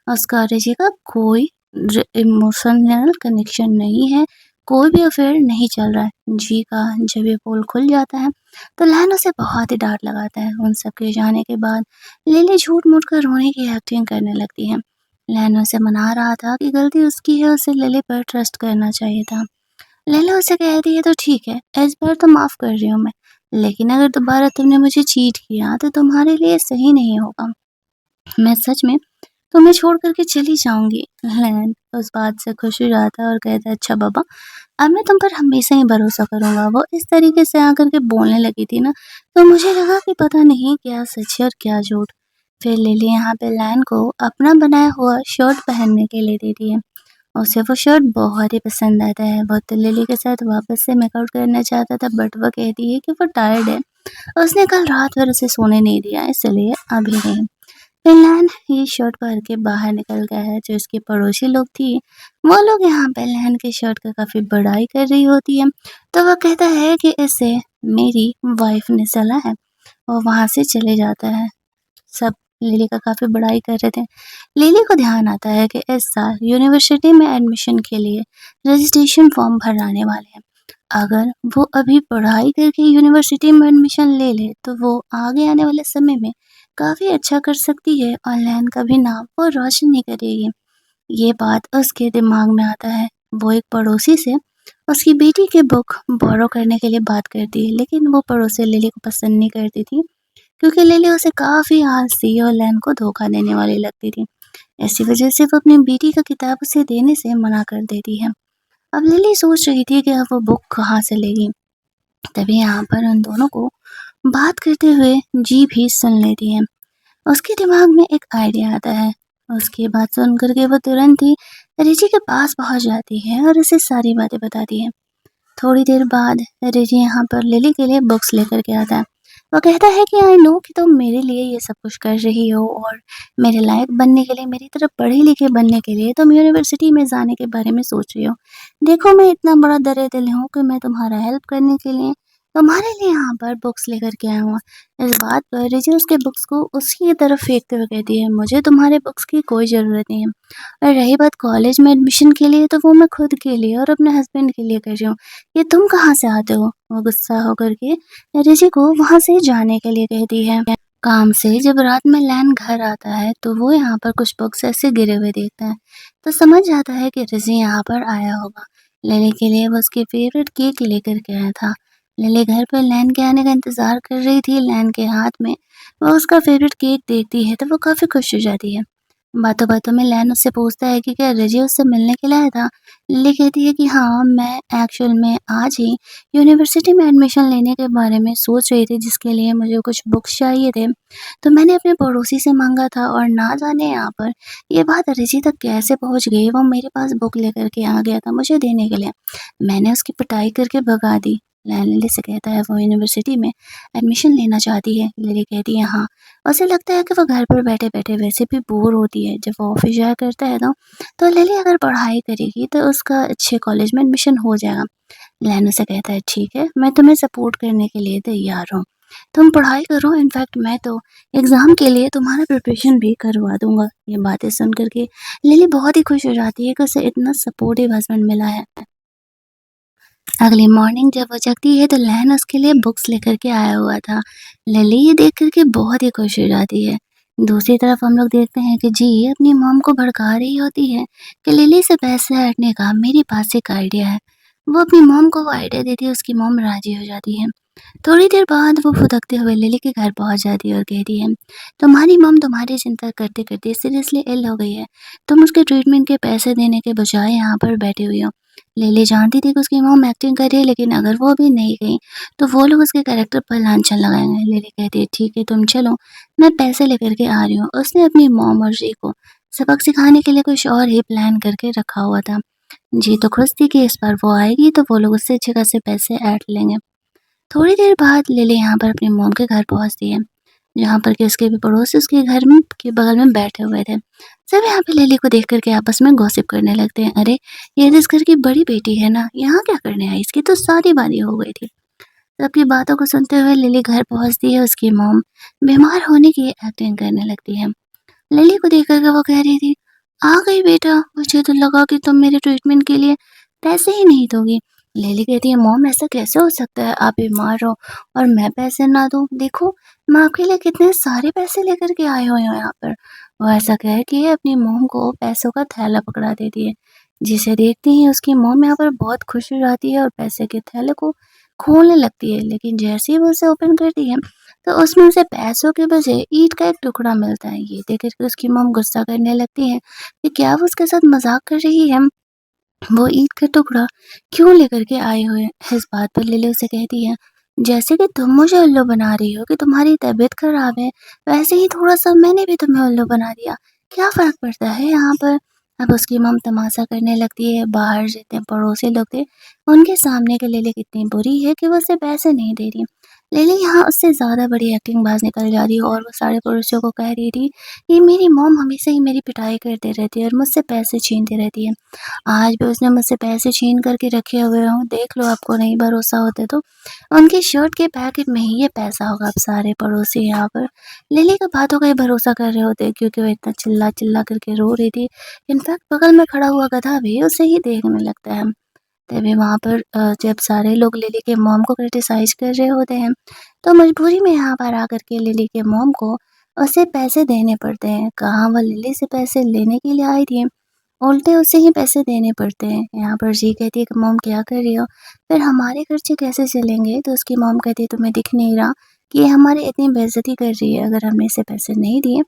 उसका और रिजी का कोई इमोशनल कनेक्शन नहीं है, कोई भी अफेयर नहीं चल रहा है। जी का जब ये पोल खुल जाता है तो लैन उसे बहुत ही डांट लगाता है। उन सब के जाने के बाद लिली झूठ मूठ कर रोने की एक्टिंग करने लगती है। लैन उसे मना रहा था कि गलती उसकी है, उसे लिली पर ट्रस्ट करना चाहिए था। लैला उसे कहती है तो ठीक है, इस बार तो माफ कर रही हूँ मैं, लेकिन अगर दोबारा तुमने मुझे चीट किया तो तुम्हारे लिए सही नहीं होगा। मैं सच में तुम्हें छोड़ कर के चली जाऊँगी। लैन उस बात से खुश हो जाता है और कहता है अच्छा बाबा, अब मैं तुम पर हमेशा ही भरोसा करूँगा। वो इस तरीके से आकर के बोलने लगी थी ना, तो मुझे लगा कि पता नहीं क्या सच है और क्या झूठ। फिर लिली यहाँ पे लैन को अपना बनाया हुआ शर्ट पहनने के लिए देती है। उसे वो शर्ट बहुत ही पसंद आता है। वो तो लिली के साथ वापस से मेकआउट करना चाहता था बट वो कहती है कि वो टायर्ड है। उसने कल रात भर उसे सोने नहीं दिया इसलिए अभी नहीं। फिनलैंड ये शर्ट पहन के बाहर निकल गया है। जो इसके पड़ोसी लोग थी वो लोग यहाँ पे लैन की शर्ट का काफ़ी बड़ाई कर रही होती है। तो वो कहता है कि इसे मेरी वाइफ ने सिला है और वहाँ से चले जाता है। सब लिली का काफ़ी बड़ाई कर रहे थे। लिली को ध्यान आता है कि इस साल यूनिवर्सिटी में एडमिशन के लिए रजिस्ट्रेशन फॉर्म भराने वाले हैं। अगर वो अभी पढ़ाई करके यूनिवर्सिटी में एडमिशन ले ले तो वो आगे आने वाले समय में काफ़ी अच्छा कर सकती है और लैन का भी नाम वो रोशन नहीं करेगी। ये बात उसके दिमाग में आता है। वो एक पड़ोसी से उसकी बेटी की बुक बोरो करने के लिए बात करती है लेकिन वो पड़ोसी लिली को पसंद नहीं करती थी क्योंकि लिली उसे काफ़ी आलसी और लैन को धोखा देने वाली लगती थी। इसी वजह से वो अपनी बेटी का किताब उसे देने से मना कर देती है। अब लिली सोच रही थी कि अब वो बुक कहाँ से लेगी। तभी यहाँ पर उन दोनों को बात करते हुए जी भी सुन लेती है। उसके दिमाग में एक आइडिया आता है। उसकी बात सुन कर के वो तुरंत ही रिची के पास पहुंच जाती है और उसे सारी बातें बताती है। थोड़ी देर बाद रिची यहाँ पर लिली के लिए बुक्स लेकर के आता है। वो कहता है कि आई नो कि तुम मेरे लिए ये सब कुछ कर रही हो और मेरे लायक बनने के लिए, मेरी तरह पढ़ी लिखी बनने के लिए तुम यूनिवर्सिटी में जाने के बारे में सोच रही हो। देखो मैं इतना बड़ा दरिद्र हूँ कि मैं तुम्हारा हेल्प करने के लिए तुम्हारे लिए यहाँ पर बुक्स लेकर के आया हूँ। इस बात पर रिची उसके बुक्स को उसकी तरफ फेंकते हुए कहती है, मुझे तुम्हारे बुक्स की कोई ज़रूरत नहीं है। और रही बात कॉलेज में एडमिशन के लिए तो वो मैं खुद के लिए और अपने हस्बैंड के लिए कर रही हूँ। ये तुम कहाँ से आते हो? वो गुस्सा होकर के रिची को वहाँ से जाने के लिए कहती है। काम से जब रात में लैन घर आता है तो वो यहाँ पर कुछ बुक्स ऐसे गिरे हुए देखता है तो समझ जाता है कि रिची यहाँ पर आया होगा। लिली के लिए वो उसके फेवरेट केक लेकर के आया था। लिली घर पर लैन के आने का इंतजार कर रही थी। लैन के हाथ में वो उसका फेवरेट केक देखती है तो वो काफ़ी खुश हो जाती है। बातों बातों में लैन उससे पूछता है कि क्या रिजी उससे मिलने के लिए आया था। लिली कहती है कि हाँ, मैं एक्चुअल में आज ही यूनिवर्सिटी में एडमिशन लेने के बारे में सोच रही थी जिसके लिए मुझे कुछ बुक्स चाहिए थे। तो मैंने अपने पड़ोसी से मांगा था और ना जाने यहाँ पर ये बात रिजी तक कैसे पहुँच गई। वो मेरे पास बुक लेकर के आ गया था मुझे देने के लिए। मैंने उसकी पिटाई करके भगा दी। लैन लिली से कहता है वो यूनिवर्सिटी में एडमिशन लेना चाहती है। लिली कहती है हाँ। उसे लगता है कि वो घर पर बैठे-बैठे वैसे भी बोर होती है। जब वो ऑफ़िस जाया करता है ना, तो लिली अगर पढ़ाई करेगी तो उसका अच्छे कॉलेज में एडमिशन हो जाएगा। लैन उसे कहता है ठीक है, मैं तुम्हें सपोर्ट करने के लिए तैयार हूँ। तुम पढ़ाई करो, इनफैक्ट मैं तो एग्ज़ाम के लिए तुम्हारा प्रिपरेशन भी करवा दूँगा। ये बातें सुन कर के लिली बहुत ही खुश हो जाती है कि उसे इतना सपोर्टिव हस्बैंड मिला है। अगली मॉर्निंग जब वो जगती है तो लैन उसके लिए बुक्स लेकर के आया हुआ था। लिली ये देख कर के बहुत ही खुश हो जाती है। दूसरी तरफ हम लोग देखते हैं कि जी अपनी मॉम को भड़का रही होती है कि लिली से पैसे हटने का मेरे पास एक आइडिया है। वो अपनी मॉम को वो आइडिया देती है, उसकी मॉम राजी हो जाती है। थोड़ी देर बाद वो फुदकते हुए लिली के घर पहुंच जाती है और कहती है, तुम्हारी मॉम तुम्हारी चिंता करते करते सीरियसली इल हो गई है। तुम उसके ट्रीटमेंट के पैसे देने के बजाय यहाँ पर बैठी हुई हो। लिली जानती थी कि उसकी मॉम एक्टिंग कर रही है लेकिन अगर वो अभी नहीं गई तो वो लोग उसके कैरेक्टर पर लांछन लगाएंगे। लिली कहती है ठीक है तुम चलो, मैं पैसे लेकर के आ रही हूँ। उसने अपनी मॉम और जी को सबक सिखाने के लिए कुछ और ही प्लान करके रखा हुआ था। जी तो खुश थी कि इस बार वो आएगी तो वो लोग उससे अच्छे खासे पैसे ऐड लेंगे। थोड़ी देर बाद लिली यहाँ पर अपनी मॉम के घर पहुँचती है, जहाँ पर कि उसके भी पड़ोसी उसके घर में के बगल में बैठे हुए थे। सब यहाँ पे लिली को देख कर के आपस में गॉसिप करने लगते हैं। अरे! ये तो इस घर की बड़ी बेटी है ना, यहाँ क्या करने आई? इसकी तो शादी-वादी हो गई थी। सबकी बातों को सुनते हुए लिली घर पहुँचती है, उसकी मॉम बीमार होने की एक्टिंग करने लगती है। लिली को देख कर के वो कह रही थी, "आ गई बेटा, मुझे तो लगा कि तुम मेरे ट्रीटमेंट के लिए पैसे ही नहीं दोगी।" लिली कहती है, "मॉम ऐसा कैसे हो सकता है? आप बीमार हो और मैं पैसे ना दूँ? देखो, मैं आपके लिए कितने सारे पैसे लेकर के आई हुई हूँ यहाँ पर।" वो ऐसा कह के अपनी मॉम को पैसों का थैला पकड़ा देती है, जिसे देखते ही उसकी मॉम यहाँ पर बहुत खुश हो जाती है और पैसे के थैले को खोलने लगती है। लेकिन जैसे ही वो उसे ओपन करती है तो उसमें उसे पैसों के बजाय ईंट का एक टुकड़ा मिलता है। ये देख कर के उसकी मॉम गुस्सा करने लगती है कि क्या वो उसके साथ मज़ाक कर रही है? वो ईंट का टुकड़ा क्यों लेकर के आए हुए हैं? इस बात पर लिली उसे कहती है, जैसे कि तुम मुझे उल्लू बना रही हो कि तुम्हारी तबीयत खराब है, वैसे ही थोड़ा-सा मैंने भी तुम्हें उल्लू बना दिया। क्या फ़र्क पड़ता है यहाँ पर? अब उसकी मॉम तमाशा करने लगती है, बाहर जितने पड़ोसी लोग थे, उनके सामने कि लिली कितनी बुरी है कि वो उसे पैसे नहीं दे रही। लिली यहाँ उससे ज़्यादा बड़ी एक्टिंग बाज़ निकल जा रही है और वो सारे पड़ोसियों को कह रही थी, कि मेरी मॉम हमेशा ही मेरी पिटाई करती रहती है और मुझसे पैसे छीनती रहती है। आज भी उसने मुझसे पैसे छीन कर के रखे हुए हों, देख लो आपको नहीं भरोसा होता तो। उनकी शर्ट के पैकेट में ही ये पैसा होगा। अब सारे पड़ोसी यहाँ पर लिली की बातों का ही भरोसा कर रहे होते, क्योंकि वो इतना चिल्ला-चिल्ला करके रो रही थी। इनफैक्ट बगल में खड़ा हुआ गधा भी उसे ही देखने लगता है। तभी वहाँ पर जब सारे लोग लिली के मॉम को क्रिटिसाइज़ कर रहे होते हैं, तो मजबूरी में यहाँ पर आकर के लिली के मॉम को उसे पैसे देने पड़ते हैं। कहाँ वो लिली से पैसे लेने के लिए आई थी, उल्टे उसे ही पैसे देने पड़ते हैं। यहाँ पर जी कहती है कि मॉम क्या कर रही हो? फिर हमारे खर्चे कैसे चलेंगे? तो उसकी मॉम कहती है तुम्हें दिख नहीं रहा कि ये हमारी इतनी बेइज्जती कर रही है, अगर हमने इसे पैसे नहीं दिए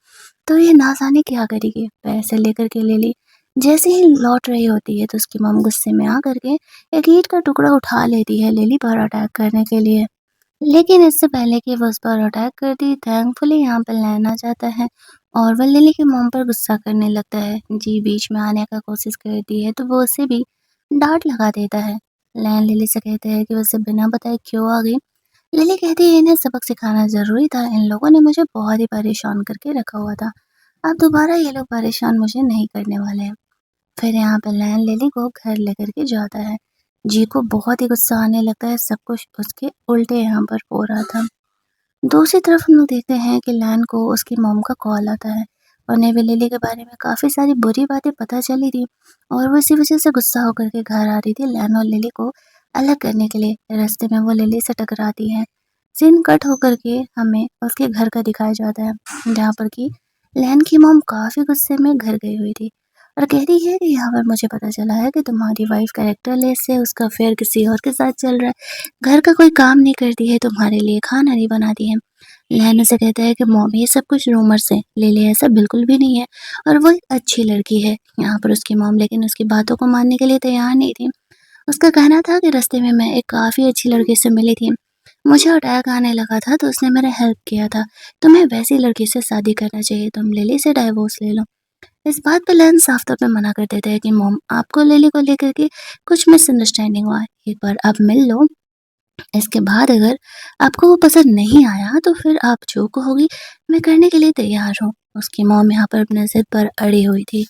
तो ये ना जाने क्या करेगी। पैसे लेकर के लिली जैसे ही लौट रही होती है तो उसकी मॉम गुस्से में आकर के एक ईंट का टुकड़ा उठा लेती है लिली पर अटैक करने के लिए। लेकिन इससे पहले कि वो उस पर अटैक करती, थैंकफुली यहाँ पर लैन आ जाता है और वो लिली के मॉम पर गुस्सा करने लगता है। जी बीच में आने का कोशिश करती है तो वो उसे भी डाँट लगा देता है। लैन लिली से कहते हैं कि वो उसे बिना बताए क्यों आ गई। लिली कहती है इन्हें सबक सिखाना ज़रूरी था, इन लोगों ने मुझे बहुत ही परेशान करके रखा हुआ था। अब दोबारा ये लोग परेशान मुझे नहीं करने वाले हैं। फिर यहाँ पे लैन लिली को घर लेकर के जाता है। जी को बहुत ही गुस्सा आने लगता है, सब कुछ उसके उल्टे यहाँ पर हो रहा था। दूसरी तरफ हम लोग देखते हैं कि लैन को उसकी मॉम का कॉल आता है। उन्हें भी लिली के बारे में काफ़ी सारी बुरी बातें पता चली थी और वो इसी वजह से गुस्सा होकर के घर आ रही थी लैन और लिली को अलग करने के लिए। रास्ते में वो लिली से टकराती है। सीन कट होकर के हमें उसके घर का दिखाया जाता है, जहाँ पर कि लैन की मॉम काफ़ी गुस्से में घर गई हुई थी और कहती है कि यहाँ पर मुझे पता चला है कि तुम्हारी वाइफ कैरेक्टरलेस है, उसका अफेयर किसी और के साथ चल रहा है, घर का कोई काम नहीं करती है, तुम्हारे लिए खाना नहीं बनाती है। लैन उसे कहता है कि मॉम ये सब कुछ रूमर्स है, लिली ऐसा बिल्कुल भी नहीं है और वो एक अच्छी लड़की है। यहाँ पर उसकी मॉम लेकिन उसकी बातों को मानने के लिए तैयार नहीं थी। उसका कहना था कि रास्ते में मैं एक काफ़ी अच्छी लड़की से मिली थी। मुझे अटैक आने लगा था तो उसने मेरा हेल्प किया था। तुम्हें वैसी लड़की से शादी करना चाहिए, तुम लिली से डाइवोर्स ले लो। इस बात पे लेन साफ तौर पे मना कर देता है कि मॉम आपको लिली को लेकर के कुछ मिसअंडरस्टैंडिंग हुआ है। एक बार आप मिल लो, इसके बाद अगर आपको वो पसंद नहीं आया तो फिर आप जो कहोगी मैं करने के लिए तैयार हूँ। उसकी मॉम यहाँ पर अपने ज़िद पर अड़ी हुई थी।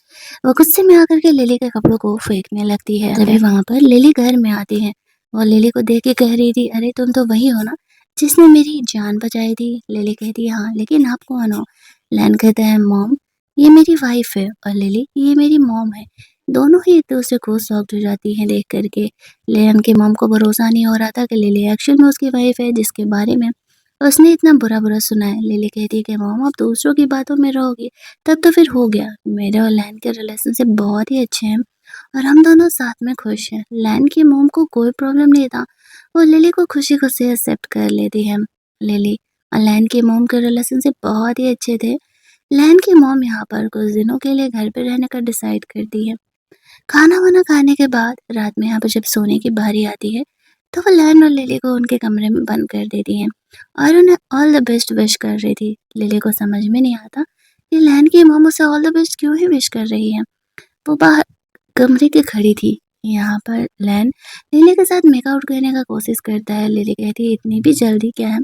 वो गुस्से में आकर के लिली के कपड़ों को फेंकने लगती है। तभी वहाँ पर लिली घर में आती है। वो लिली को देख के कह रही थी अरे तुम तो वही हो ना जिसने मेरी जान बचाई थी। लिली कहती है हाँ, लेकिन आप कौन हो? लैन कहता है मॉम ये मेरी वाइफ है और लिली ये मेरी मॉम है। दोनों ही एक दूसरे को शॉक्ड हो जाती हैं देख करके। लेयन की मॉम को भरोसा नहीं हो रहा था कि लिली एक्चुअल में उसकी वाइफ है, जिसके बारे में उसने इतना बुरा-बुरा सुना है। लिली कहती है कि मॉम आप दूसरों की बातों में रहोगी, तब तो फिर हो गया। मेरे और लैन के रिलेशनशिप बहुत ही अच्छे हैं और हम दोनों साथ में खुश हैं। लैन की मॉम को कोई प्रॉब्लम नहीं था, वो लिली को खुशी-खुशी एक्सेप्ट कर लेती है। लिली और लैन की मॉम के रिलेशनशिप बहुत ही अच्छे थे। लैन की मॉम यहाँ पर कुछ दिनों के लिए घर पे रहने का डिसाइड करती है। खाना-वाना खाने के बाद रात में यहाँ पे जब सोने की बारी आती है, तो वो लैन और लिली को उनके कमरे में बंद कर देती हैं और उन्हें ऑल द बेस्ट विश कर रही थी। लिली को समझ में नहीं आता कि लैन की मॉम उसे ऑल द बेस्ट क्यों ही विश कर रही है। वो बाहर कमरे के खड़ी थी। यहाँ पर लैन लिली के साथ मेकआउट करने का कोशिश करता है। लिली कहती है इतनी भी जल्दी क्या है?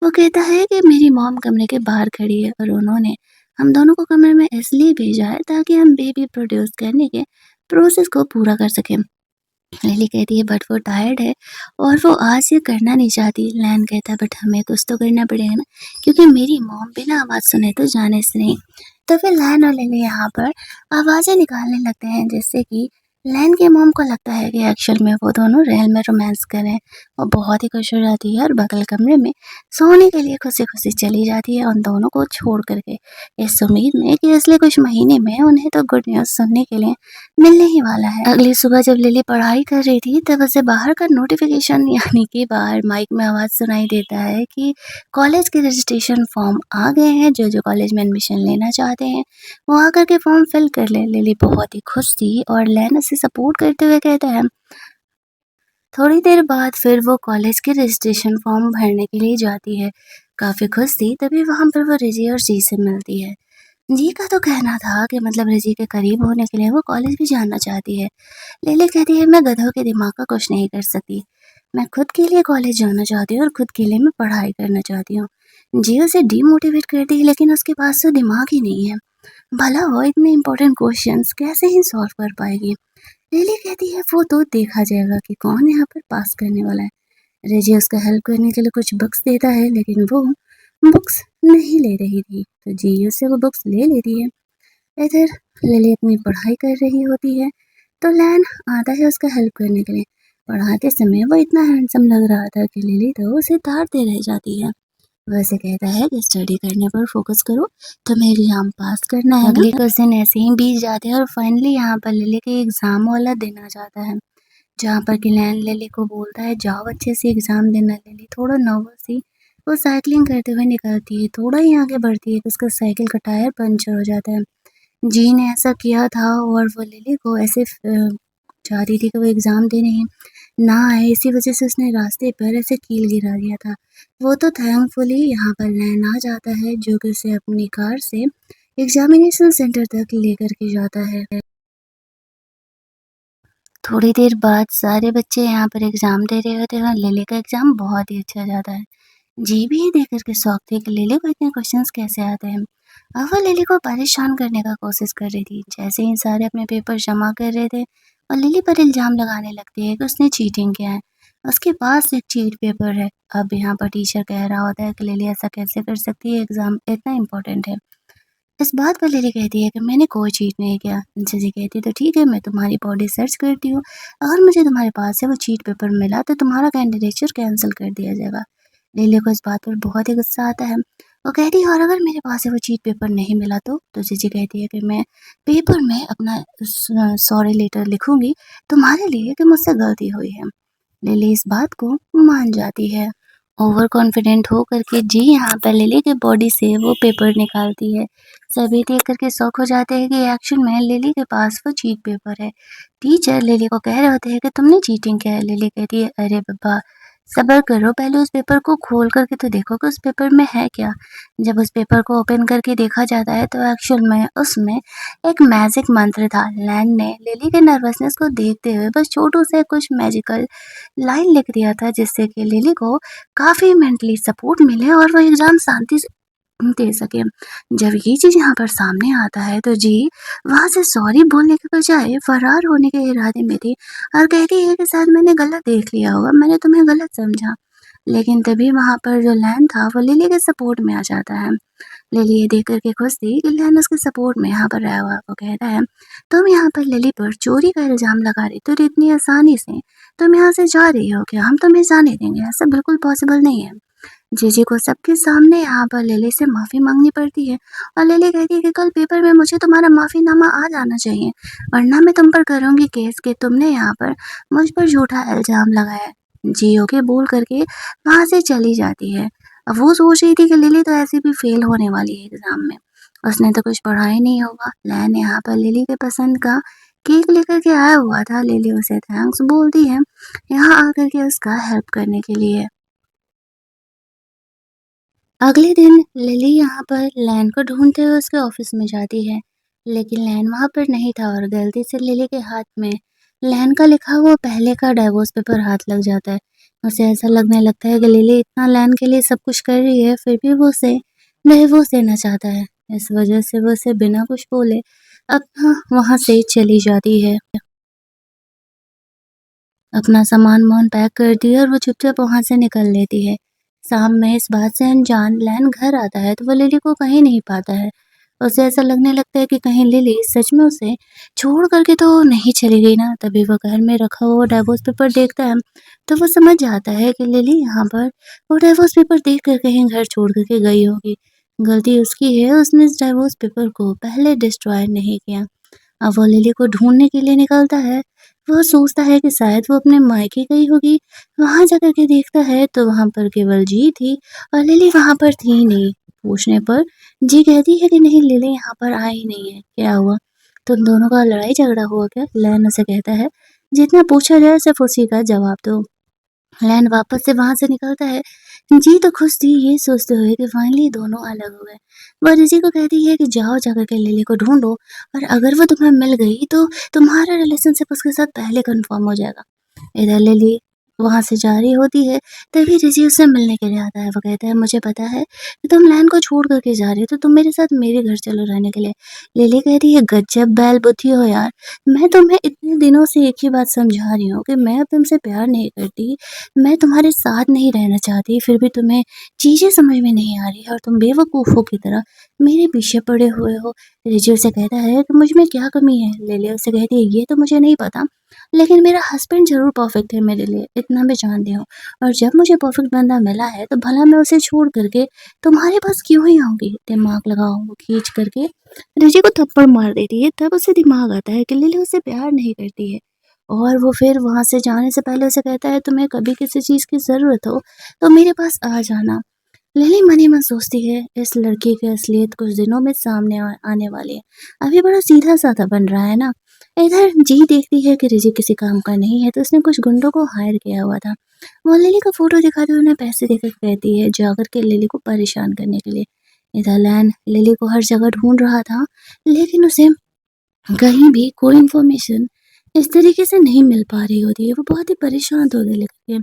वो कहता है कि मेरी मॉम कमरे के बाहर खड़ी है और उन्होंने हम दोनों को कमरे में इसलिए भेजा है ताकि हम बेबी प्रोड्यूस करने के प्रोसेस को पूरा कर सकें। लिली कहती है बट वो टायर्ड है और वो आज ये करना नहीं चाहती। लैन कहता है बट हमें कुछ तो करना पड़ेगा ना, क्योंकि मेरी मॉम बिना आवाज़ सुने तो जाने से नहीं। तो फिर लैन और लिली यहाँ पर आवाज़ें निकालने लगते हैं, जिससे कि लैन के मॉम को लगता है कि एक्चुअल में वो दोनों रियल में रोमांस कर रहे हैं। वो बहुत ही खुश हो जाती है और बगल कमरे में सोने के लिए खुशी-खुशी चली जाती है उन दोनों को छोड़ कर के, इस उम्मीद में कि अगले कुछ महीने में उन्हें तो गुड न्यूज़ सुनने के लिए मिलने ही वाला है। अगली सुबह जब लिली पढ़ाई कर रही थी तब उसे बाहर का नोटिफिकेशन यानी कि बाहर माइक में आवाज़ सुनाई देता है कि कॉलेज के रजिस्ट्रेशन फॉर्म आ गए हैं, जो कॉलेज में एडमिशन लेना चाहते हैं वो आकर के फॉर्म फिल कर ले। लिली बहुत ही खुश थी और लैन उसे सपोर्ट करते हुए कहता है। थोड़ी देर बाद फिर वो कॉलेज के रजिस्ट्रेशन फॉर्म भरने के लिए जाती है। काफ़ी खुश थी तभी वहाँ पर वो रिजी और जी से मिलती है। जी का तो कहना था कि मतलब रिजी के करीब होने के लिए वो कॉलेज भी जाना चाहती है। लिली कहती है मैं गधों के दिमाग का कुछ नहीं कर सकती। मैं खुद के लिए कॉलेज जाना चाहती हूँ और खुद के लिए मैं पढ़ाई करना चाहती हूँ। जी उसे डीमोटिवेट करती है लेकिन उसके पास तो दिमाग ही नहीं है। भला वो इतने इम्पोर्टेंट क्वेश्चंस कैसे ही सॉल्व कर पाएगी। लिली कहती है वो तो देखा जाएगा कि कौन यहाँ पर पास करने वाला है। रिजी उसका हेल्प करने के लिए कुछ बुक्स देता है लेकिन वो बुक्स नहीं ले रही थी तो जी उससे वो बुक्स ले लेती है। इधर लिली अपनी पढ़ाई कर रही होती है तो लैन आता है उसका हेल्प करने के लिए। पढ़ाते समय वो इतना हैंडसम लग रहा था कि लिली तो उसे ताड़ते रह जाती है। वैसे कहता है कि स्टडी करने पर फोकस करो, तुम्हें एग्जाम पास करना है ना। अगले कुछ दिन ऐसे ही बीत जाते हैं और फाइनली यहाँ पर लिली के एग्जाम वाला दिन आ जाता है जहाँ पर कि लैन लिली को बोलता है जाओ अच्छे से एग्जाम देना। लिली थोड़ा नर्वस थी वो साइकिलिंग करते हुए निकलती है थोड़ा ही आगे बढ़ती है तो उसका साइकिल का टायर पंचर हो जाता है। जी ने ऐसा किया था और वो लिली को ऐसे चाह रही थी कि वो एग्ज़ाम देने ना आए इसी वजह से उसने रास्ते पर ऐसे कील गिरा दिया था। वो तो थैंकफुली यहाँ पर लैन आ जाता है जो कि उसे अपनी कार से एग्जामिनेशन सेंटर तक लेकर के जाता है। थोड़ी देर बाद सारे बच्चे यहाँ पर एग्ज़ाम दे रहे होते हैं और लिली का एग्ज़ाम बहुत ही अच्छा जाता है। जी भी ये देख कर के शौक थी कि लिली को इतने क्वेश्चंस कैसे आते हैं। अब वो लिली को परेशान करने का कोशिश कर रही थी। जैसे ही सारे अपने पेपर जमा कर रहे थे और लिली पर इल्ज़ाम लगाने लगती है कि उसने चीटिंग किया है। उसके पास एक चीट पेपर है। अब यहाँ पर टीचर कह रहा होता है कि लिली ऐसा कैसे कर सकती है, एग्ज़ाम इतना इम्पोर्टेंट है। इस बात पर लिली कहती है कि मैंने कोई चीट नहीं किया। जीजी कहती है तो ठीक है मैं तुम्हारी बॉडी सर्च करती हूँ। अगर मुझे तुम्हारे पास से वो चीट पेपर मिला तो तुम्हारा कैंडिडेचर कैंसिल कर दिया जाएगा। लिली को इस बात पर बहुत ही गुस्सा आता है। वो कहती है और अगर मेरे पास से वो चीट पेपर नहीं मिला तो जीजी कहती है कि मैं पेपर में अपना सॉरी लेटर लिखूंगी तुम्हारे लिए कि मुझसे गलती हुई है। लिली इस बात को मान जाती है। ओवर कॉन्फिडेंट होकर के जी यहाँ पर लिली के बॉडी से वो पेपर निकालती है। सभी देख करके शौक हो जाते हैं कि एक्शन में लिली के पास वो चीट पेपर है। टीचर लिली को कह रहे होते हैं कि तुमने चीटिंग किया है। लिली कहती है अरे बाबा सब्र करो पहले उस पेपर को खोल करके तो देखो कि उस पेपर में है क्या। जब उस पेपर को ओपन करके देखा जाता है तो एक्चुअल में उसमें एक मैजिक मंत्र था। लैन ने लिली के नर्वसनेस को देखते हुए बस छोटू से कुछ मैजिकल लाइन लिख दिया था जिससे कि लिली को काफ़ी मेंटली सपोर्ट मिले और वो एग्ज़ाम शांति से दे सके। जब ये चीज़ यहाँ पर सामने आता है तो जी वहाँ से सॉरी बोलने के बजाय फरार होने के इरादे में थी और कहती है कि शायद मैंने गलत देख लिया होगा, मैंने तुम्हें गलत समझा। लेकिन तभी वहाँ पर जो लैन था वो लिली के सपोर्ट में आ जाता है। लिली ये देख कर के खुश थी कि लैन उसके सपोर्ट में यहाँ पर आया हुआ। वो कहता है तुम यहाँ पर लिली पर चोरी का इल्ज़ाम लगा रही तो इतनी आसानी से तुम यहाँ से जा रही हो क्या? हम तुम्हें जाने देंगे, ऐसा बिल्कुल पॉसिबल नहीं है। जीजी को सबके सामने यहाँ पर लिली से माफ़ी मांगनी पड़ती है और लिली कहती है कि कल पेपर में मुझे तुम्हारा माफ़ीनामा आ जाना चाहिए वरना मैं तुम पर करूँगी केस कि तुमने यहाँ पर मुझ पर झूठा इल्ज़ाम लगाया है। जी ओके बोल करके वहाँ से चली जाती है। अब वो सोच रही थी कि लिली तो ऐसे भी फेल होने वाली है एग्ज़ाम में, उसने तो कुछ पढ़ा ही नहीं होगा। लैन यहाँ पर लिली के पसंद का केक लेकर के आया हुआ था। लिली उसे थैंक्स बोलती है यहाँ आकर के उसका हेल्प करने के लिए। अगले दिन लिली यहाँ पर लैन को ढूंढते हुए उसके ऑफिस में जाती है लेकिन लैन वहाँ पर नहीं था और गलती से लिली के हाथ में लैन का लिखा हुआ पहले का डाइवोर्स पेपर हाथ लग जाता है। उसे ऐसा लगने लगता है कि लिली इतना लैन के लिए सब कुछ कर रही है फिर भी वो उसे डाइवोर्स देना चाहता है। इस वजह से वो उसे बिना कुछ बोले अपना वहाँ से चली जाती है। अपना सामान वामान पैक करती है और वो चुपचाप वहाँ से निकल लेती है। शाम में इस बात से अनजान लैन घर आता है तो वो लिली को कहीं नहीं पाता है। उसे ऐसा लगने लगता है कि कहीं लिली सच में उसे छोड़ करके तो नहीं चली गई ना। तभी वो घर में रखा हुआ डाइवोर्स पेपर देखता है तो वो समझ जाता है कि लिली यहाँ पर वो डाइवोर्स पेपर देख कर कहीं घर छोड़ करके गई होगी। गलती उसकी है, उसने इस डाइवोर्स पेपर को पहले डिस्ट्रॉय नहीं किया। अब वो लिली को ढूँढने के लिए निकलता है। वो सोचता है कि शायद वो अपने मायके गई होगी। वहाँ जाकर के देखता है तो वहाँ पर केवल जी थी और लिली वहाँ पर थी ही नहीं। पूछने पर जी कहती है कि नहीं लिली यहाँ पर आई नहीं है। क्या हुआ? तुम दोनों का लड़ाई झगड़ा हुआ क्या? लैन उसे कहता है जितना पूछा जाए सिर्फ उसी का जवाब दो। लैन वापस से वहाँ से निकलता है जी तो खुश थी ये सोचते हुए कि फाइनली दोनों अलग हो गए। वो रिजी को कहती है कि जाओ जाकर के लिली को ढूँढो और अगर वो तुम्हें मिल गई तो तुम्हारा रिलेशनशिप उसके साथ पहले कन्फर्म हो जाएगा। इधर लिली वहाँ से जा रही होती है, तभी रिजी उससे मिलने के लिए आता है। वो कहता है मुझे पता है कि तुम लैन को छोड़ कर के जा रही हो तो तुम मेरे साथ मेरे घर चलो रहने के लिए। लिली कहती है गज़ब बैल बुद्धि हो यार, मैं तुम्हें इतने दिनों से एक ही बात समझा रही हूँ कि मैं अब तुमसे प्यार नहीं करती, मैं तुम्हारे साथ नहीं रहना चाहती, फिर भी तुम्हें चीज़ें समझ में नहीं आ रही है और तुम बेवकूफ़ों की तरह मेरे पीछे पड़े हुए हो। रिजी उसे कहता है कि मुझ में क्या कमी है? लिली उससे कहती है ये तो मुझे नहीं पता, लेकिन मेरा हस्बैंड ज़रूर परफेक्ट है मेरे लिए, इतना मैं जानती हूँ। और जब मुझे परफेक्ट बंदा मिला है तो भला मैं उसे छोड़ करके तुम्हारे पास क्यों ही आऊँगी? दिमाग लगाओ। वो खींच करके रिजी को थप्पड़ मार देती है। तब उसे दिमाग आता है कि लिली उससे प्यार नहीं करती है और वो फिर वहाँ से जाने से पहले उसे कहता है तुम्हें कभी किसी चीज़ की ज़रूरत हो तो मेरे पास आ जाना। लिली मन ही मन सोचती है इस लड़के की असलियत कुछ दिनों में सामने आने वाली है। अभी बड़ा सीधा-साधा बन रहा है ना। इधर जी देखती है कि रिजी किसी काम का नहीं है तो उसने कुछ गुंडों को हायर किया हुआ था। वो लिली का फ़ोटो दिखाते हुए उन्हें पैसे देकर कहती है जाकर के लिली को परेशान करने के लिए। इधर लैन लिली को हर जगह ढूँढ रहा था, लेकिन उसे कहीं भी कोई इन्फॉर्मेशन इस तरीके से नहीं मिल पा रही होती है। वो बहुत ही परेशान होने लगती है।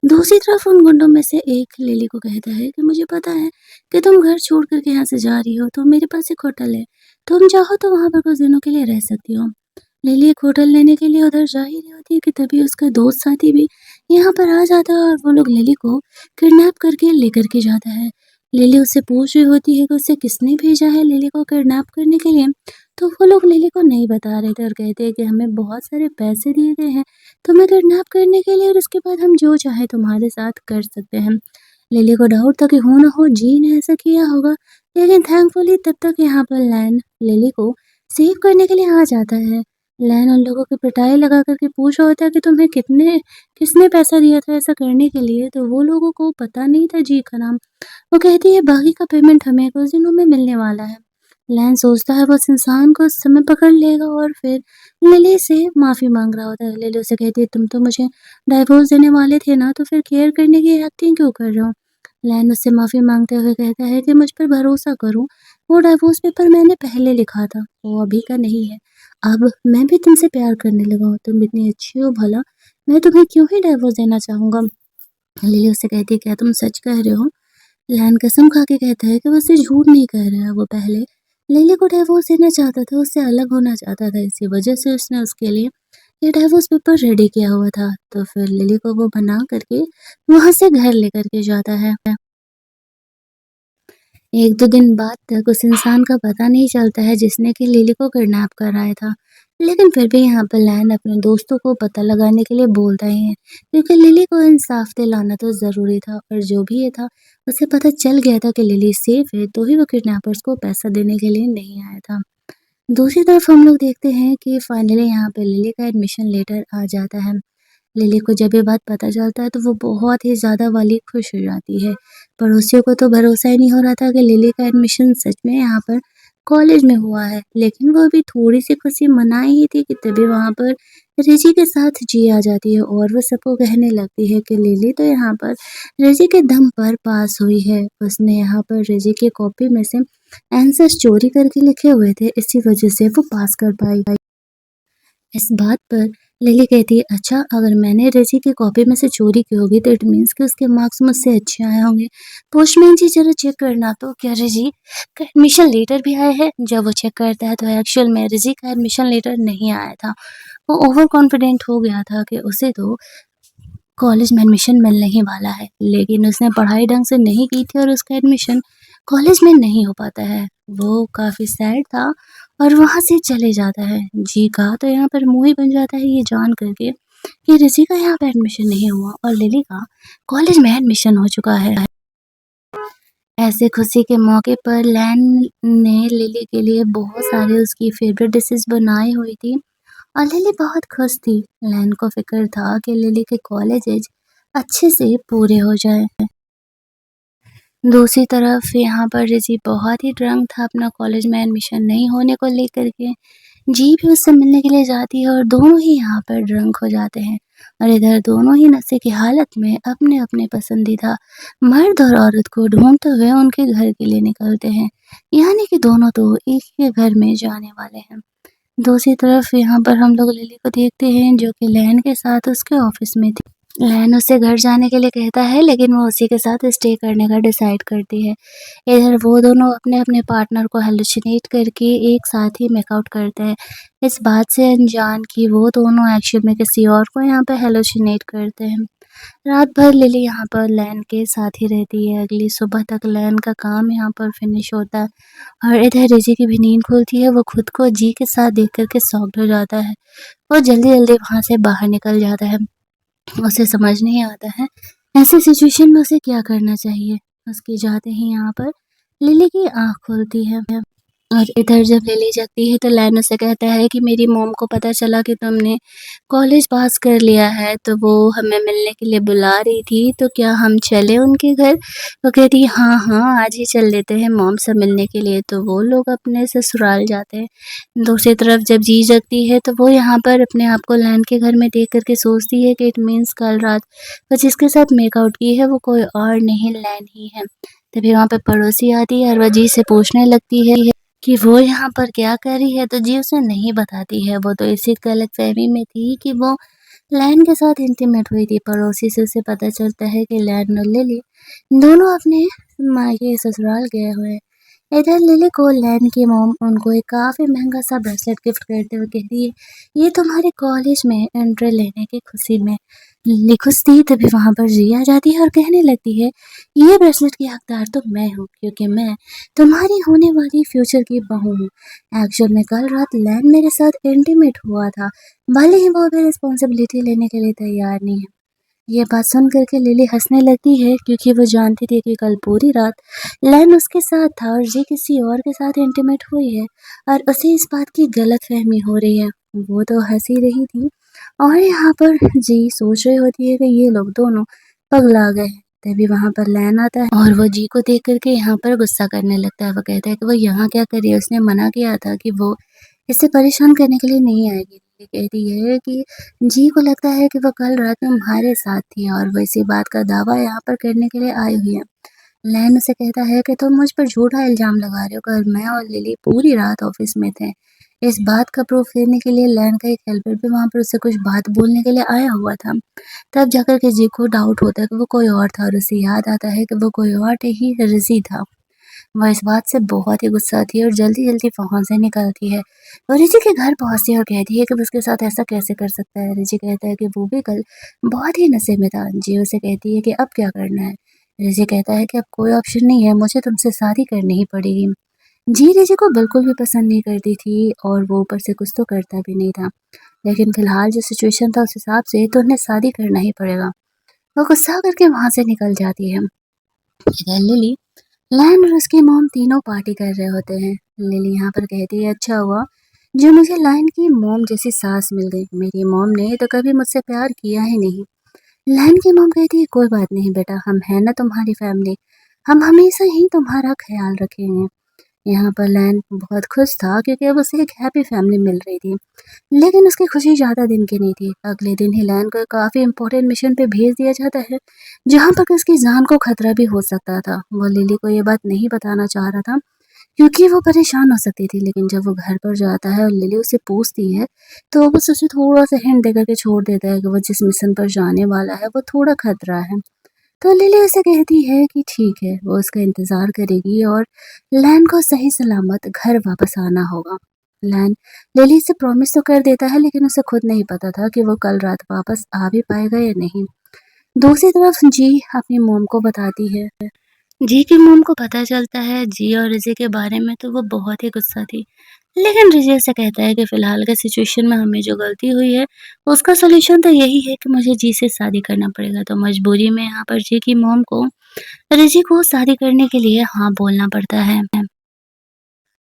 दूसरी तरफ उन गुंडों में से एक लिली को कहता है कि मुझे पता है कि तुम घर छोड़ कर के यहाँ से जा रही हो, तो मेरे पास एक होटल है, तुम चाहो तो वहाँ पर कुछ दिनों के लिए रह सकती हो। लिली एक होटल लेने के लिए उधर जा ही रही होती है कि तभी उसका दोस्त साथी भी यहाँ पर आ जाता है और वो लोग लिली को किडनैप करके लेकर के जाता है। लिली उससे पूछ रही होती है कि उसे किसने भेजा है लिली को किडनैप करने के लिए, तो वो लोग लिली को नहीं बता रहे थे और कहते हैं कि हमें बहुत सारे पैसे दिए गए हैं तुम्हें किडनैप करने के लिए और उसके बाद हम जो चाहे तुम्हारे साथ कर सकते हैं। लिली को डाउट था कि हो ना हो जी ने ऐसा किया होगा, लेकिन थैंकफुली तब तक यहाँ पर लैन लिली को सेव करने के लिए आ जाता है। लैन उन लोगों की पिटाई लगा कर के पूछ रहा होता है कि तुम्हें किसने पैसा दिया था ऐसा करने के लिए, तो वो लोगों को पता नहीं था जी का नाम। वो कहती है बाकी का पेमेंट हमें कुछ दिनों में मिलने वाला है। लैन सोचता है वो उस इंसान को उस समय पकड़ लेगा और फिर लिली से माफ़ी माँग रहा होता है। लिली उसे कहती है तुम तो मुझे डाइवोर्स देने वाले थे ना, तो फिर केयर करने की एक्टिंग क्यों कर रहे हो? लैन उससे माफ़ी माँगते हुए कहता है कि मुझ पर भरोसा करो, वो डाइवोर्स पेपर मैंने पहले लिखा था, वो अभी का नहीं है। अब मैं भी तुमसे प्यार करने लगा हूँ, तुम इतनी अच्छी हो भला, मैं तुम्हें क्यों ही डाइवोर्स देना चाहूँगा? लिली उससे कहती है क्या तुम सच कह रहे हो? लैन कसम खा के कहता है कि वो उससे झूठ नहीं कह रहा है। वो पहले लिली को डिवोर्स देना चाहता था, उससे अलग होना चाहता था। इसी वजह से उसने उसके लिए ये डिवोर्स पेपर रेडी किया हुआ था। तो फिर लिली को वो बना करके वहाँ से घर लेकर के जाता है। 1-2 दिन बाद तक उस इंसान का पता नहीं चलता है जिसने कि लिली को किडनैप कराया था। लेकिन फिर भी यहाँ पर लैन अपने दोस्तों को पता लगाने के लिए बोलता ही है, क्योंकि लिली को इंसाफ दिलाना तो ज़रूरी था और जो भी ये था, उसे पता चल गया था कि लिली सेफ है, तो ही वो किडनैपर्स को पैसा देने के लिए नहीं आया था। दूसरी तरफ हम लोग देखते हैं कि फाइनली यहाँ पे लिली का एडमिशन लेटर आ जाता है। लिली को जब ये बात पता चलता है तो वो बहुत ही ज़्यादा वाली खुश हो जाती है। पड़ोसियों को तो भरोसा ही नहीं हो रहा था कि लिली का एडमिशन सच में यहाँ पर कॉलेज में हुआ है। लेकिन वो अभी थोड़ी-सी खुशी मनाई ही थी कि तभी वहाँ पर रिजी के साथ जी आ जाती है और वो सबको कहने लगती है कि लिली तो यहाँ पर रिजी के दम पर पास हुई है। उसने यहाँ पर रिजी की कॉपी में से आंसर्स चोरी करके लिखे हुए थे, इसी वजह से वो पास कर पाई। इस बात पर लिली कहती है अच्छा अगर मैंने रिजी की कॉपी में से चोरी की होगी तो इट मीन्स कि उसके मार्क्स मुझसे अच्छे आए होंगे। पोस्टमैन जी जरा चेक करना तो क्या रिजी का एडमिशन लेटर भी आया है। जब वो चेक करता है तो एक्चुअल में रिजी का एडमिशन लेटर नहीं आया था। वो ओवर कॉन्फिडेंट हो गया था कि उसे तो कॉलेज में एडमिशन मिलने ही वाला है, लेकिन उसने पढ़ाई ढंग से नहीं की थी और उसका एडमिशन कॉलेज में नहीं हो पाता है। वो काफ़ी सैड था और वहाँ से चले जाता है। जी का तो यहाँ पर मुँह ही बन जाता है ये जान करके कि रिज़ी का यहाँ पे एडमिशन नहीं हुआ और लिली का कॉलेज में एडमिशन हो चुका है। ऐसे खुशी के मौके पर लैन ने लिली के लिए बहुत सारे उसकी फेवरेट डिशेज़ बनाई हुई थी और लिली बहुत खुश थी। लैन को फ़िक्र था कि लिली के कॉलेजेज़ अच्छे से पूरे हो जाएँ। दूसरी तरफ यहाँ पर रिज़ी बहुत ही ड्रंक था अपना कॉलेज में एडमिशन नहीं होने को लेकर के। जी भी उससे मिलने के लिए जाती है और दोनों ही यहाँ पर ड्रंक हो जाते हैं। और इधर दोनों ही नशे की हालत में अपने-अपने पसंदीदा मर्द और औरत को ढूँढते हुए उनके घर के लिए निकलते हैं। यानी कि दोनों तो एक ही घर में जाने वाले हैं। दूसरी तरफ यहाँ पर हम लोग लिली को देखते हैं जो कि लैन के साथ उसके ऑफ़िस में थी। लैन उससे घर जाने के लिए कहता है लेकिन वो उसी के साथ स्टे करने का डिसाइड करती है। इधर वो दोनों अपने-अपने पार्टनर को हैलुसिनेट करके एक साथ ही मेकआउट करते हैं। इस बात से अनजान कि वो दोनों एक्चुअल में किसी और को यहाँ पे हैलुसिनेट करते हैं। रात भर लिली यहाँ पर लैन के साथ ही रहती है। अगली सुबह तक लैन का काम यहाँ पर फिनिश होता है और इधर रिजी की भी नींद खुलती है। वो खुद को जी के साथ देख कर के शॉक्ड हो जाता है। वो जल्दी-जल्दी वहाँ से बाहर निकल जाता है। उसे समझ नहीं आता है, ऐसी सिचुएशन में उसे क्या करना चाहिए। उसके जाते ही यहाँ पर लिली की आँख खुलती है और इधर जब लिली जगती है तो लैन उसे कहता है कि मेरी मॉम को पता चला कि तुमने कॉलेज पास कर लिया है, तो वो हमें मिलने के लिए बुला रही थी, तो क्या हम चलें उनके घर? वो कहती है हाँ, हाँ, आज ही चल देते हैं मॉम से मिलने के लिए, तो वो लोग अपने ससुराल जाते हैं। दूसरी तरफ जब जी जगती है तो वो यहाँ पर अपने आप को लैन के घर में देख कर के सोचती है कि इट मीन्स कल रात वो जिसके साथ मेकआउट की है वो कोई और नहीं लैन ही है। तभी वहाँ पे पड़ोसी आती है और वह जी से पूछने लगती है कि वो यहाँ पर क्या कर रही है, तो जी उसे नहीं बताती है। वो तो इसी गलतफ़हमी में थी कि वो लैन के साथ इंटीमेट हुई थी। पड़ोसी से उसे पता चलता है कि लैन और लिली दोनों अपने मायके ससुराल गए हुए हैं। इधर लिली को लैन की मॉम उनको एक काफ़ी महँगा सा ब्रेसलेट गिफ्ट करते हुए कहती है, ये तुम्हारे कॉलेज में एंट्री लेने की खुशी में खुश थी। तभी वहाँ पर जी आ जाती है और कहने लगती है, ये ब्रेसलेट की हकदार तो मैं हूँ क्योंकि मैं तुम्हारी होने वाली फ्यूचर की बहू हूँ। एक्चुअल में कल रात लैन मेरे साथ इंटीमेट हुआ था, भले ही वो अभी रिस्पॉन्सिबिलिटी लेने के लिए तैयार नहीं है। ये बात सुन कर के लिली हँसने लगती है क्योंकि वो जानती थी कि कल पूरी रात लैन उसके साथ था और जी किसी और के साथ इंटीमेट हुई है और उसे इस बात की गलतफ़हमी हो रही है। वो तो हँस ही रही थी और यहाँ पर जी सोच रही होती है कि ये लोग दोनों पगला गए हैं। तभी वहाँ पर लैन आता है और वो जी को देख कर के यहाँ पर गुस्सा करने लगता है। वो कहता है कि वो यहाँ क्या कर रही है? उसने मना किया था कि वो इसे परेशान करने के लिए नहीं आएगी। ये कहती है कि जी को लगता है कि वो कल रात तुम्हारे साथ थी और वो इसी बात का दावा यहाँ पर करने के लिए आई हुई है। लैन उसे कहता है कि तुम मुझ पर झूठा इल्ज़ाम लगा रहे हो, कल मैं और लिली पूरी रात ऑफ़िस में थे। इस बात का प्रूफ़ देने के लिए लैन का एक हेल्पर भी वहाँ पर उससे कुछ बात बोलने के लिए आया हुआ था। तब जाकर के जी को डाउट होता है कि वो कोई और था और उसे याद आता है कि वो कोई और नहीं रिज़ी था। वह इस बात से बहुत ही गुस्सा थी और जल्दी-जल्दी वहाँ से निकलती है। और रिची के घर पहुँचती है और कहती है कि वो उसके साथ ऐसा कैसे कर सकता है? रिची कहता है कि वो भी कल बहुत ही नशे में था। जी उसे कहती है कि अब क्या करना है? रिची कहता है कि अब कोई ऑप्शन नहीं है, मुझे तुमसे शादी करनी ही पड़ेगी। जी रिची को बिल्कुल भी पसंद नहीं करती थी और वो ऊपर से कुछ तो करता भी नहीं था। लेकिन फिलहाल जो सिचुएशन था उस हिसाब से तो उन्हें शादी करना ही पड़ेगा। वो गुस्सा करके वहाँ से निकल जाती है। इधर लिली लैन और उसकी मॉम तीनों पार्टी कर रहे होते हैं। लिली यहाँ पर कहती है अच्छा हुआ जो मुझे लैन की मॉम जैसी सास मिल गई। मेरी मॉम ने तो कभी मुझसे प्यार किया ही नहीं। लैन की मॉम कहती है कोई बात नहीं बेटा, हम हैं ना तुम्हारी फैमिली, हम हमेशा ही तुम्हारा ख्याल रखेंगे। यहाँ पर लैन बहुत खुश था क्योंकि अब उसे एक हैप्पी फैमिली मिल रही थी। लेकिन उसकी खुशी ज़्यादा दिन की नहीं थी। अगले दिन ही लैन को काफ़ी इम्पोर्टेंट मिशन पे भेज दिया जाता है, जहाँ पर उसकी जान को खतरा भी हो सकता था। वो लिली को ये बात नहीं बताना चाह रहा था क्योंकि वो परेशान हो सकती थी, लेकिन जब वो घर पर जाता है और लिली उसे पूछती है, तो वो बस उसे थोड़ा-सा हिंट देकर के छोड़ देता है कि वो जिस मिशन पर जाने वाला है, वो थोड़ा खतरा है। तो लिली उसे कहती है कि ठीक है, वो उसका इंतज़ार करेगी और लैन को सही सलामत घर वापस आना होगा। लैन लिली से प्रॉमिस तो कर देता है, लेकिन उसे खुद नहीं पता था कि वो कल रात वापस आ भी पाएगा या नहीं। दूसरी तरफ जी अपनी मॉम को बताती है। जी की मॉम को पता चलता है जी और रिज़ी के बारे में, तो वो बहुत ही गुस्सा थी। लेकिन रिज़ी उसे कहता है कि फ़िलहाल के सिचुएशन में हमें जो गलती हुई है, उसका सॉल्यूशन तो यही है कि मुझे जी से शादी करना पड़ेगा। तो मजबूरी में यहाँ पर जी की मॉम को रिज़ी को शादी करने के लिए हाँ बोलना पड़ता है।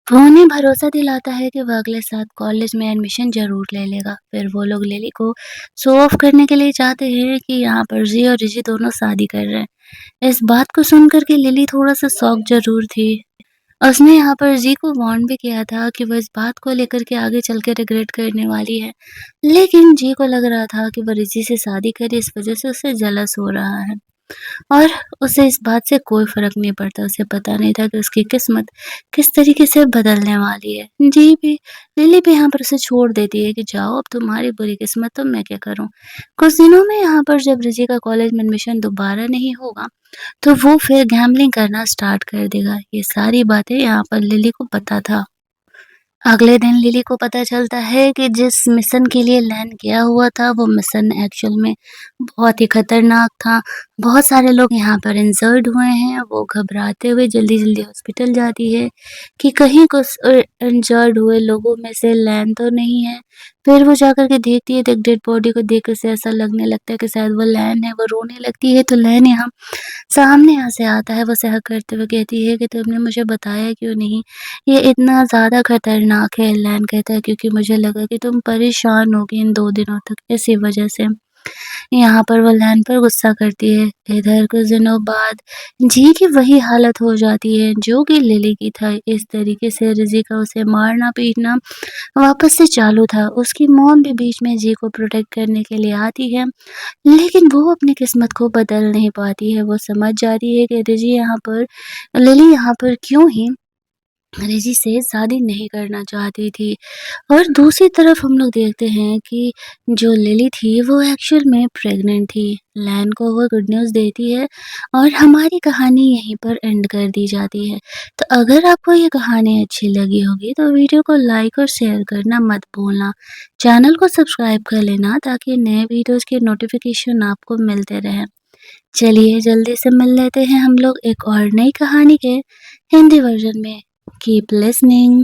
वो उन्हें भरोसा दिलाता है कि वह अगले साल कॉलेज में एडमिशन ज़रूर ले लेगा। फिर वो लोग लिली को शो ऑफ करने के लिए चाहते हैं कि यहाँ पर जी और रिज़ी दोनों शादी कर रहे हैं। इस बात को सुनकर के लिली थोड़ा-सा शॉक ज़रूर थी। उसने यहाँ पर ज़ी को वार्न भी किया था कि वो इस बात को लेकर के आगे चल के रिग्रेट करने वाली है। लेकिन ज़ी को लग रहा था कि वो रिज़ी से शादी करे, इस वज़ह से उससे जेलस हो रहा है। और उसे इस बात से कोई फ़र्क नहीं पड़ता, उसे पता नहीं था कि उसकी किस्मत किस तरीके से बदलने वाली है। जी भी लिली भी यहाँ पर उसे छोड़ देती है कि जाओ अब तुम्हारी बुरी किस्मत तो मैं क्या करूँ। कुछ दिनों में यहाँ पर जब रिज़ी का कॉलेज में एडमिशन दोबारा नहीं होगा, तो वो फिर गैम्बलिंग करना स्टार्ट कर देगा। ये सारी बातें यहाँ पर लिली को पता था। अगले दिन लिली को पता चलता है कि जिस मिशन के लिए लैंड किया हुआ था, वो मिशन एक्चुअल में बहुत ही खतरनाक था। बहुत सारे लोग यहाँ पर इंजर्ड हुए हैं। वो घबराते हुए जल्दी-जल्दी हॉस्पिटल जाती है कि कहीं कुछ इंजर्ड हुए लोगों में से लैन तो नहीं है। फिर वो जाकर के देखती है तो एक डेड बॉडी को देख के उसे ऐसा लगने लगता है कि शायद वो लैन है। वो रोने लगती है तो लैन यहाँ सामने यहाँ से आता है। वो से हग करते हुए कहती है कि तुमने मुझे बताया क्यों नहीं? ये इतना ज़्यादा खतरनाक है। लैन कहता है क्योंकि मुझे लगा कि तुम परेशान होगी इन 2 दिनों तक, इसी वजह से। यहाँ पर वो लैन पर गुस्सा करती है। इधर कुछ दिनों बाद जी की वही हालत हो जाती है जो कि लिली की था। इस तरीके से रिज़ी का उसे मारना-पीटना वापस से चालू था। उसकी मॉम भी बीच में जी को प्रोटेक्ट करने के लिए आती है, लेकिन वो अपनी किस्मत को बदल नहीं पाती है। वो समझ जाती है कि लिली यहाँ पर क्यों ही रिजी से शादी नहीं करना चाहती थी। और दूसरी तरफ हम लोग देखते हैं कि जो लिली थी वो एक्चुअल में प्रेग्नेंट थी। लैन को वो गुड न्यूज़ देती है और हमारी कहानी यहीं पर एंड कर दी जाती है। तो अगर आपको ये कहानी अच्छी लगी होगी तो वीडियो को लाइक और शेयर करना मत भूलना। चैनल को सब्सक्राइब कर लेना ताकि नए वीडियोज़ के नोटिफ़िकेशन आपको मिलते रहें। चलिए जल्दी से मिल लेते हैं हम लोग एक और नई कहानी के हिंदी वर्ज़न में। Keep listening.